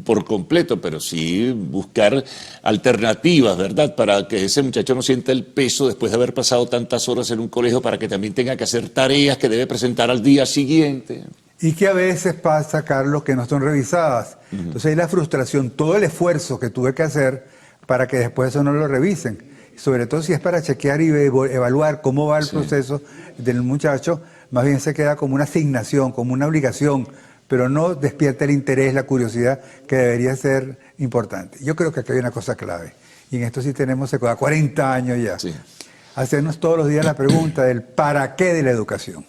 por completo, pero sí buscar alternativas, ¿verdad? Para que ese muchacho no sienta el peso después de haber pasado tantas horas en un colegio, para que también tenga que hacer tareas que debe presentar al día siguiente. Y que a veces pasa, Carlos, que no son revisadas. Entonces hay la frustración, todo el esfuerzo que tuve que hacer para que después eso no lo revisen. Sobre todo si es para chequear y evaluar cómo va el proceso del muchacho, más bien se queda como una asignación, como una obligación, pero no despierta el interés, la curiosidad, que debería ser importante. Yo creo que aquí hay una cosa clave, y en esto sí tenemos 40 años ya. Sí. Hacernos todos los días la pregunta del para qué de la educación.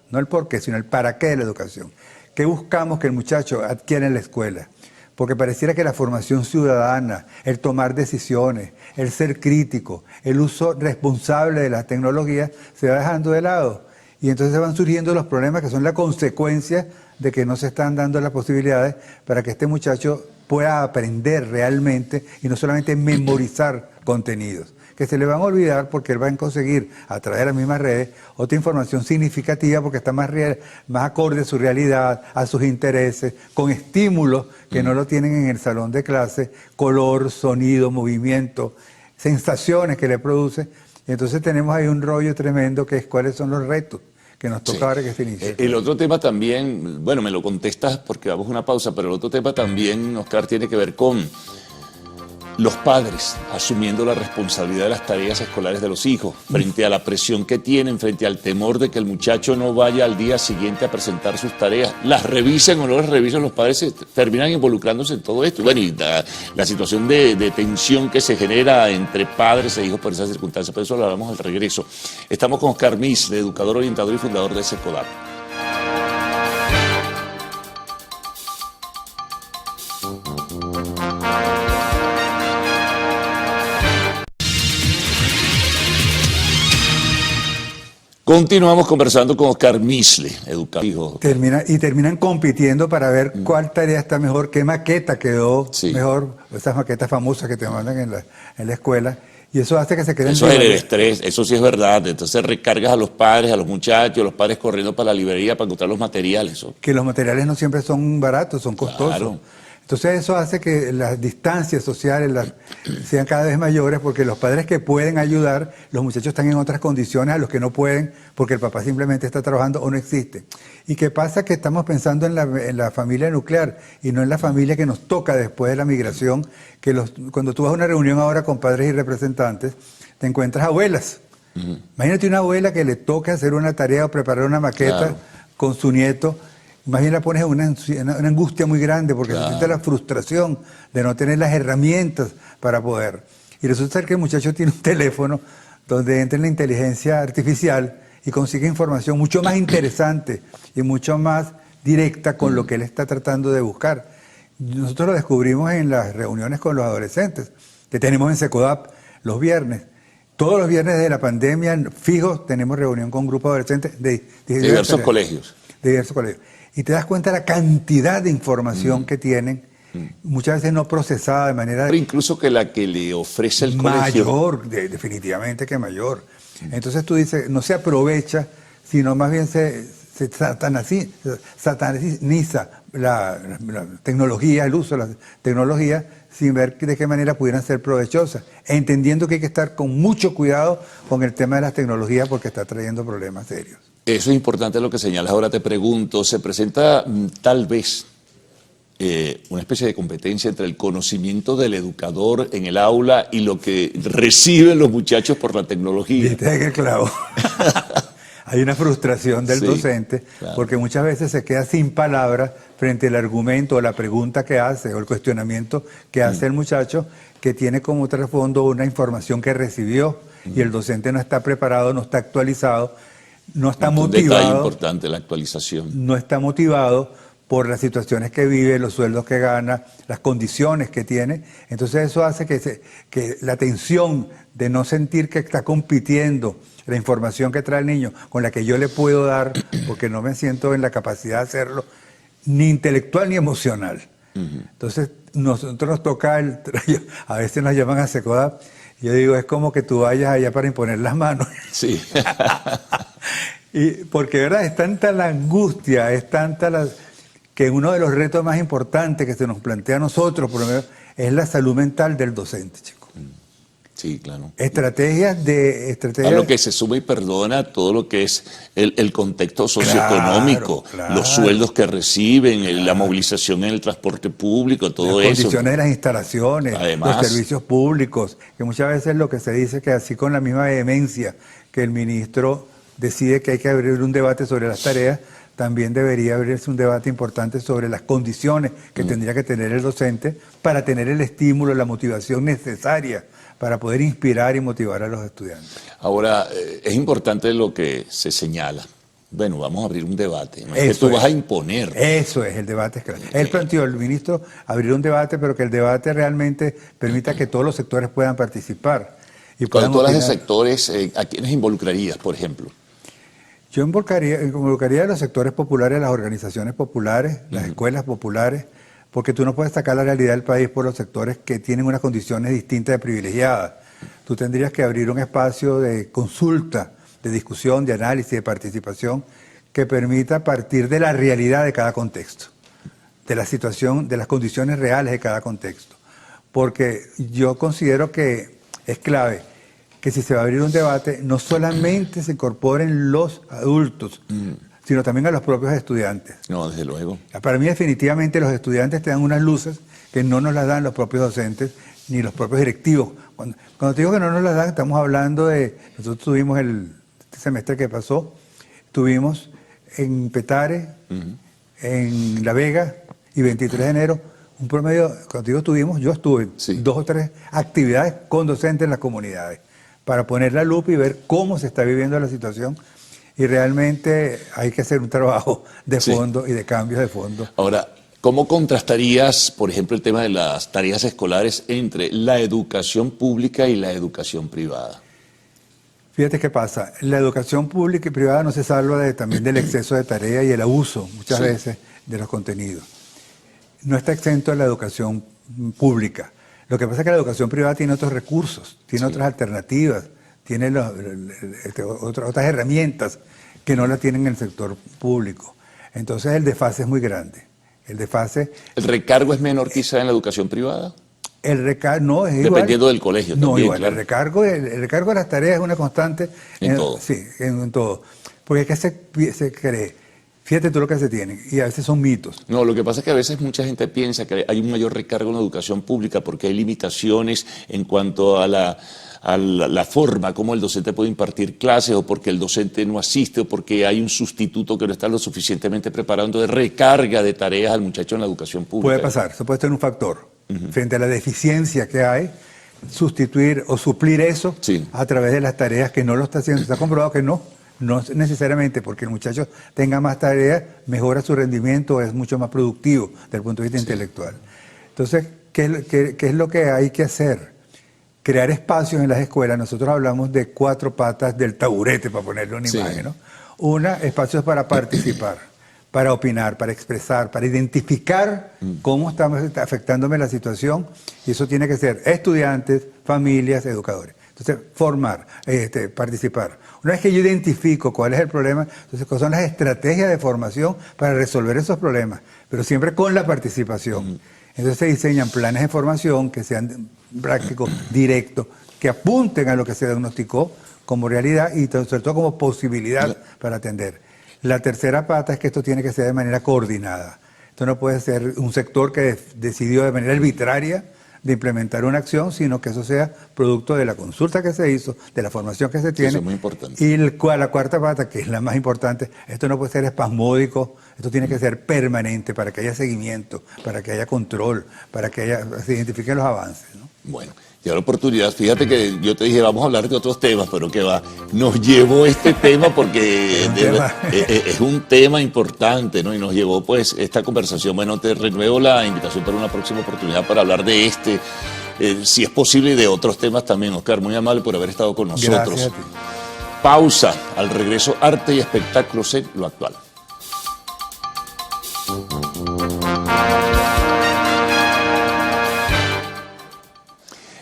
No el por qué, sino el para qué de la educación. ¿Qué buscamos que el muchacho adquiera en la escuela? Porque pareciera que la formación ciudadana, el tomar decisiones, el ser crítico, el uso responsable de las tecnologías se va dejando de lado. Y entonces van surgiendo los problemas que son la consecuencia de que no se están dando las posibilidades para que este muchacho pueda aprender realmente y no solamente memorizar contenidos, que se le van a olvidar porque él va a conseguir a través de las mismas redes otra información significativa porque está más acorde a su realidad, a sus intereses, con estímulos que no lo tienen en el salón de clase, color, sonido, movimiento, sensaciones que le produce. Y entonces tenemos ahí un rollo tremendo que es cuáles son los retos que nos toca ahora que se inicia. El otro tema también, bueno, me lo contestas porque vamos a una pausa, pero el otro tema también, Oscar, tiene que ver con los padres asumiendo la responsabilidad de las tareas escolares de los hijos, frente a la presión que tienen, frente al temor de que el muchacho no vaya al día siguiente a presentar sus tareas, las revisen o no las revisen, los padres terminan involucrándose en todo esto. Bueno, y la situación de tensión que se genera entre padres e hijos por esas circunstancias, pero eso lo hablamos al regreso. Estamos con Oscar Miss, educador, orientador y fundador de SECODAP. Continuamos conversando con Oscar Misle, educador. Terminan compitiendo para ver cuál tarea está mejor, qué maqueta quedó mejor, esas maquetas famosas que te mandan en la escuela, y eso hace que se queden... Eso es el estrés, eso sí es verdad. Entonces recargas a los padres, a los muchachos, los padres corriendo para la librería para encontrar los materiales. Que los materiales no siempre son baratos, son costosos. Claro. Entonces eso hace que las distancias sociales sean cada vez mayores porque los padres que pueden ayudar, los muchachos están en otras condiciones a los que no pueden porque el papá simplemente está trabajando o no existe. ¿Y qué pasa? Que estamos pensando en la familia nuclear y no en la familia que nos toca después de la migración, que cuando tú vas a una reunión ahora con padres y representantes, te encuentras abuelas. Imagínate una abuela que le toca hacer una tarea o preparar una maqueta con su nieto. Imagínate, la pones en una angustia muy grande porque se siente la frustración de no tener las herramientas para poder. Y resulta ser que el muchacho tiene un teléfono donde entra en la inteligencia artificial y consigue información mucho más interesante y mucho más directa con lo que él está tratando de buscar. Nosotros lo descubrimos en las reuniones con los adolescentes que tenemos en Secodap los viernes. Todos los viernes de la pandemia, fijos, tenemos reunión con un grupo de adolescentes de diversos colegios. De diversos colegios. Y te das cuenta de la cantidad de información que tienen, muchas veces no procesada de manera... Pero incluso que la que le ofrece el colegio. Mayor, definitivamente que mayor. Entonces tú dices, no se aprovecha, sino más bien se sataniza la tecnología, el uso de la tecnología, sin ver de qué manera pudieran ser provechosas, entendiendo que hay que estar con mucho cuidado con el tema de las tecnologías porque está trayendo problemas serios. Eso es importante lo que señalas. Ahora te pregunto, ¿se presenta tal vez una especie de competencia entre el conocimiento del educador en el aula y lo que reciben los muchachos por la tecnología? Viste que claro. Hay una frustración del docente, claro, porque muchas veces se queda sin palabras frente al argumento o la pregunta que hace o el cuestionamiento que hace el muchacho, que tiene como trasfondo una información que recibió y el docente no está preparado, no está actualizado, no está motivado. Un detalle importante, la actualización. No está motivado por las situaciones que vive, los sueldos que gana, las condiciones que tiene. Entonces eso hace que la tensión de no sentir que está compitiendo la información que trae el niño con la que yo le puedo dar, porque no me siento en la capacidad de hacerlo, ni intelectual ni emocional. Entonces nosotros nos toca, a veces nos llaman a Secodap, yo digo, es como que tú vayas allá para imponer las manos. Sí. Y porque, ¿verdad? Es tanta la angustia, es tanta la... que uno de los retos más importantes que se nos plantea a nosotros, por lo menos, es la salud mental del docente, chicos. Sí, claro. Estrategias. A lo que se suma y perdona todo lo que es el contexto socioeconómico, claro, los sueldos que reciben, la movilización en el transporte público, todo eso. Las condiciones de las instalaciones, además, los servicios públicos, que muchas veces lo que se dice que así con la misma vehemencia que el ministro decide que hay que abrir un debate sobre las tareas, también debería abrirse un debate importante sobre las condiciones que tendría que tener el docente para tener el estímulo, la motivación necesaria para poder inspirar y motivar a los estudiantes. Ahora, es importante lo que se señala. Bueno, vamos a abrir un debate. No es que tú vas a imponer. Eso es, el debate es claro. Él planteó, el ministro, abrir un debate, pero que el debate realmente permita que todos los sectores puedan participar. Y con todas las sectores, ¿a quiénes involucrarías, por ejemplo? Yo involucraría a los sectores populares, las organizaciones populares, las escuelas populares, porque tú no puedes sacar la realidad del país por los sectores que tienen unas condiciones distintas de privilegiadas. Tú tendrías que abrir un espacio de consulta, de discusión, de análisis, de participación, que permita partir de la realidad de cada contexto, de la situación, de las condiciones reales de cada contexto. Porque yo considero que es clave que si se va a abrir un debate, no solamente se incorporen los adultos, sino también a los propios estudiantes. No, desde luego. Para mí definitivamente los estudiantes te dan unas luces que no nos las dan los propios docentes ni los propios directivos. Cuando te digo que no nos las dan, estamos hablando de... Nosotros tuvimos este semestre que pasó, tuvimos en Petare, en La Vega y 23 de enero, un promedio, cuando digo tuvimos, yo estuve 2 o 3 actividades con docentes en las comunidades para poner la lupa y ver cómo se está viviendo la situación. Y realmente hay que hacer un trabajo de fondo y de cambios de fondo. Ahora, ¿cómo contrastarías, por ejemplo, el tema de las tareas escolares entre la educación pública y la educación privada? Fíjate qué pasa. La educación pública y privada no se salva también del exceso de tarea y el abuso, muchas veces, de los contenidos. No está exento de la educación pública. Lo que pasa es que la educación privada tiene otros recursos, tiene otras alternativas, tiene otras herramientas que no la tienen en el sector público. Entonces el desfase es muy grande. ¿El recargo es menor quizá en la educación privada? El recargo no es igual. Dependiendo del colegio no, también, igual. Claro. El recargo de las tareas es una constante. En todo. Sí, en todo. Porque es que se cree. Fíjate tú lo que se tienen, y a veces son mitos. No, lo que pasa es que a veces mucha gente piensa que hay un mayor recargo en la educación pública porque hay limitaciones en cuanto a la forma como el docente puede impartir clases, o porque el docente no asiste, o porque hay un sustituto que no está lo suficientemente preparado, entonces recarga de tareas al muchacho en la educación pública. Puede pasar, eso puede ser un factor. Frente a la deficiencia que hay, sustituir o suplir eso a través de las tareas que no lo está haciendo. Está comprobado que no necesariamente porque el muchacho tenga más tareas, mejora su rendimiento, es mucho más productivo desde el punto de vista intelectual. Entonces, ¿qué es lo que hay que hacer? Crear espacios en las escuelas. Nosotros hablamos de 4 patas del taburete, para ponerle una imagen, ¿no? Una, espacios para participar, para opinar, para expresar, para identificar cómo estamos afectándome la situación, y eso tiene que ser estudiantes, familias, educadores. Entonces, formar, participar. Una vez que yo identifico cuál es el problema, entonces cuáles son las estrategias de formación para resolver esos problemas, pero siempre con la participación. Entonces se diseñan planes de formación que sean prácticos, directos, que apunten a lo que se diagnosticó como realidad y sobre todo como posibilidad para atender. La tercera pata es que esto tiene que ser de manera coordinada. Esto no puede ser un sector que decidió de manera arbitraria de implementar una acción, sino que eso sea producto de la consulta que se hizo, de la formación que se tiene. Eso es muy importante. Y la cuarta pata, que es la más importante, esto no puede ser espasmódico, esto tiene que ser permanente para que haya seguimiento, para que haya control, para que se identifiquen los avances, ¿no? Bueno, y a la oportunidad, fíjate que yo te dije, vamos a hablar de otros temas, pero que va, nos llevó este tema porque es un tema importante, ¿no? Y nos llevó pues esta conversación. Bueno, te renuevo la invitación para una próxima oportunidad para hablar de si es posible, y de otros temas también. Oscar, muy amable por haber estado con nosotros. Gracias a ti. Pausa, al regreso, arte y espectáculos en lo actual.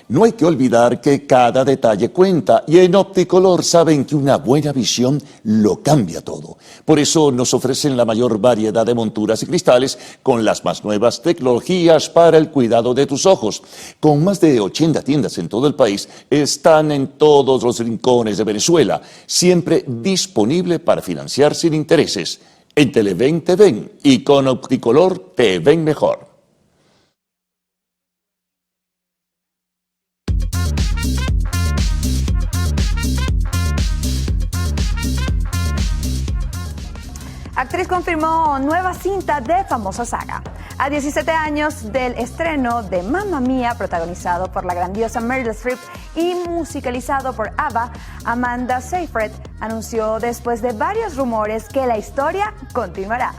No hay que olvidar que cada detalle cuenta y en Opticolor saben que una buena visión lo cambia todo. Por eso nos ofrecen la mayor variedad de monturas y cristales con las más nuevas tecnologías para el cuidado de tus ojos. Con más de 80 tiendas en todo el país, están en todos los rincones de Venezuela, siempre disponible para financiar sin intereses. En Televen te ven y con Opticolor te ven mejor. Actriz confirmó nueva cinta de famosa saga. A 17 años del estreno de Mamma Mía, protagonizado por la grandiosa Meryl Streep y musicalizado por ABBA, Amanda Seyfried anunció después de varios rumores que la historia continuará.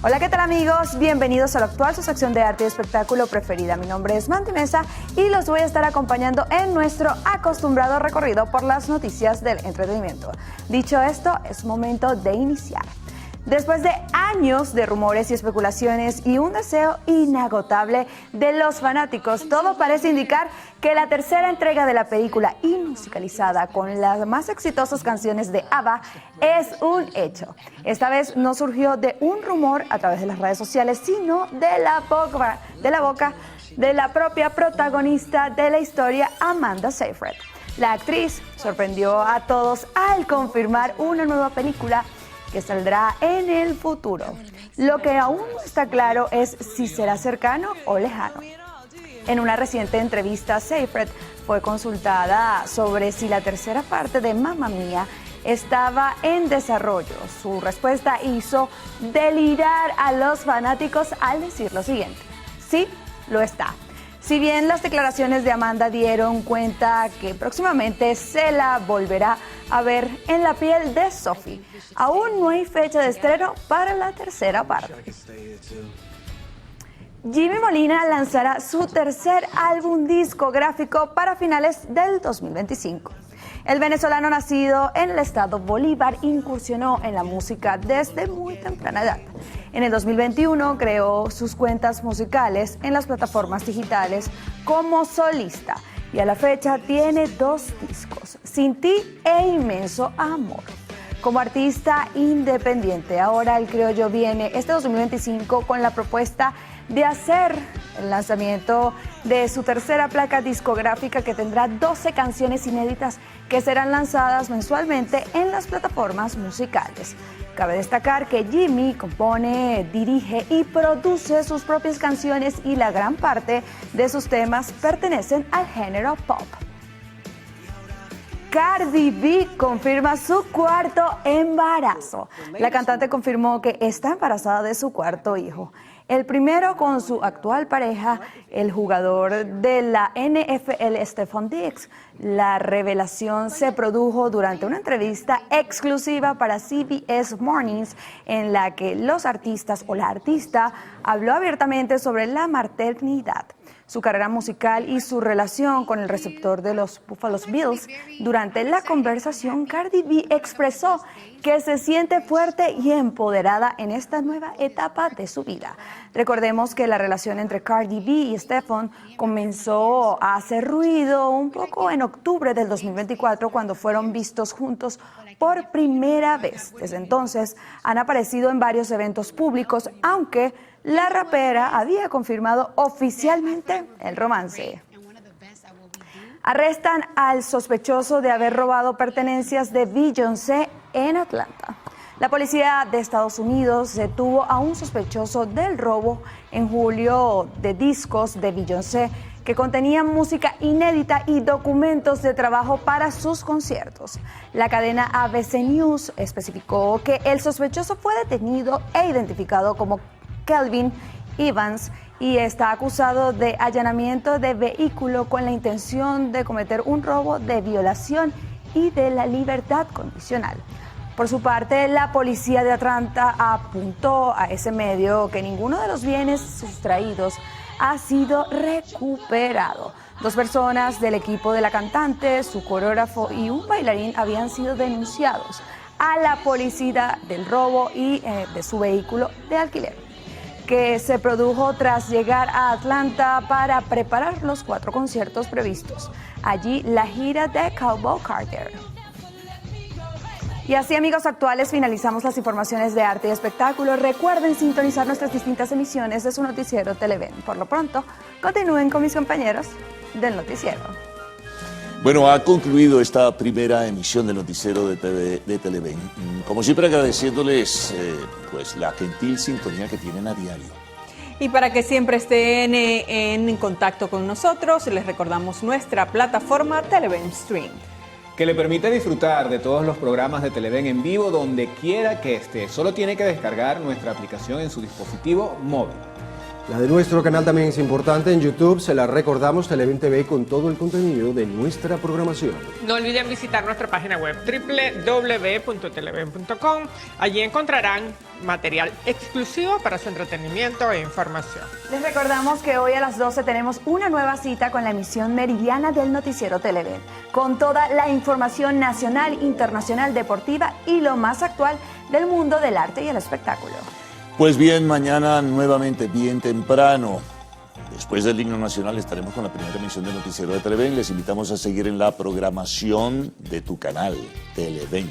Hola, ¿qué tal amigos? Bienvenidos a Lo Actual, su sección de arte y espectáculo preferida. Mi nombre es Mandy Mesa y los voy a estar acompañando en nuestro acostumbrado recorrido por las noticias del entretenimiento. Dicho esto, es momento de iniciar. Después de años de rumores y especulaciones y un deseo inagotable de los fanáticos, todo parece indicar que la tercera entrega de la película y musicalizada con las más exitosas canciones de ABBA es un hecho. Esta vez no surgió de un rumor a través de las redes sociales, sino de la boca de la propia protagonista de la historia, Amanda Seyfried. La actriz sorprendió a todos al confirmar una nueva película que saldrá en el futuro. Lo que aún no está claro es si será cercano o lejano. En una reciente entrevista, Seyfried fue consultada sobre si la tercera parte de Mamma Mía estaba en desarrollo. Su respuesta hizo delirar a los fanáticos al decir lo siguiente: sí, lo está. Si bien las declaraciones de Amanda dieron cuenta que próximamente se la volverá a ver en la piel de Sophie, aún no hay fecha de estreno para la tercera parte. Jimmy Molina lanzará su tercer álbum discográfico para finales del 2025. El venezolano nacido en el estado Bolívar incursionó en la música desde muy temprana edad. En el 2021 creó sus cuentas musicales en las plataformas digitales como solista y a la fecha tiene 2 discos, Sin Ti e Inmenso Amor. Como artista independiente, ahora el criollo viene este 2025 con la propuesta de hacer el lanzamiento de su tercera placa discográfica que tendrá 12 canciones inéditas que serán lanzadas mensualmente en las plataformas musicales. Cabe destacar que Jimmy compone, dirige y produce sus propias canciones y la gran parte de sus temas pertenecen al género pop. Cardi B confirma su cuarto embarazo. La cantante confirmó que está embarazada de su cuarto hijo. El primero con su actual pareja, el jugador de la NFL, Stephon Diggs. La revelación se produjo durante una entrevista exclusiva para CBS Mornings, en la que la artista habló abiertamente sobre la maternidad, su carrera musical y su relación con el receptor de los Buffalo Bills. Durante la conversación, Cardi B expresó que se siente fuerte y empoderada en esta nueva etapa de su vida. Recordemos que la relación entre Cardi B y Stephon comenzó a hacer ruido un poco en octubre del 2024, cuando fueron vistos juntos por primera vez. Desde entonces han aparecido en varios eventos públicos, aunque la rapera había confirmado oficialmente el romance. Arrestan al sospechoso de haber robado pertenencias de Beyoncé en Atlanta. La policía de Estados Unidos detuvo a un sospechoso del robo en julio de discos de Beyoncé que contenían música inédita y documentos de trabajo para sus conciertos. La cadena ABC News especificó que el sospechoso fue detenido e identificado como Kelvin Evans y está acusado de allanamiento de vehículo con la intención de cometer un robo de violación y de la libertad condicional. Por su parte, la policía de Atlanta apuntó a ese medio que ninguno de los bienes sustraídos ha sido recuperado. 2 personas del equipo de la cantante, su coreógrafo y un bailarín habían sido denunciados a la policía del robo y de su vehículo de alquiler, que se produjo tras llegar a Atlanta para preparar los 4 conciertos previstos. Allí la gira de Cowboy Carter. Y así, amigos actuales, finalizamos las informaciones de arte y espectáculo. Recuerden sintonizar nuestras distintas emisiones de su noticiero Televen. Por lo pronto, continúen con mis compañeros del noticiero. Bueno, ha concluido esta primera emisión del noticiero de Televen. Como siempre, agradeciéndoles pues la gentil sintonía que tienen a diario. Y para que siempre estén en contacto con nosotros, les recordamos nuestra plataforma Televen Stream, que le permite disfrutar de todos los programas de Televen en vivo donde quiera que esté. Solo tiene que descargar nuestra aplicación en su dispositivo móvil. La de nuestro canal también es importante. En YouTube se la recordamos, Televen TV, con todo el contenido de nuestra programación. No olviden visitar nuestra página web www.televen.com. Allí encontrarán material exclusivo para su entretenimiento e información. Les recordamos que hoy a las 12 tenemos una nueva cita con la emisión meridiana del noticiero Televen, con toda la información nacional, internacional, deportiva y lo más actual del mundo del arte y el espectáculo. Pues bien, mañana nuevamente bien temprano, después del himno nacional, estaremos con la primera emisión del noticiero de Televen. Les invitamos a seguir en la programación de tu canal, Televen.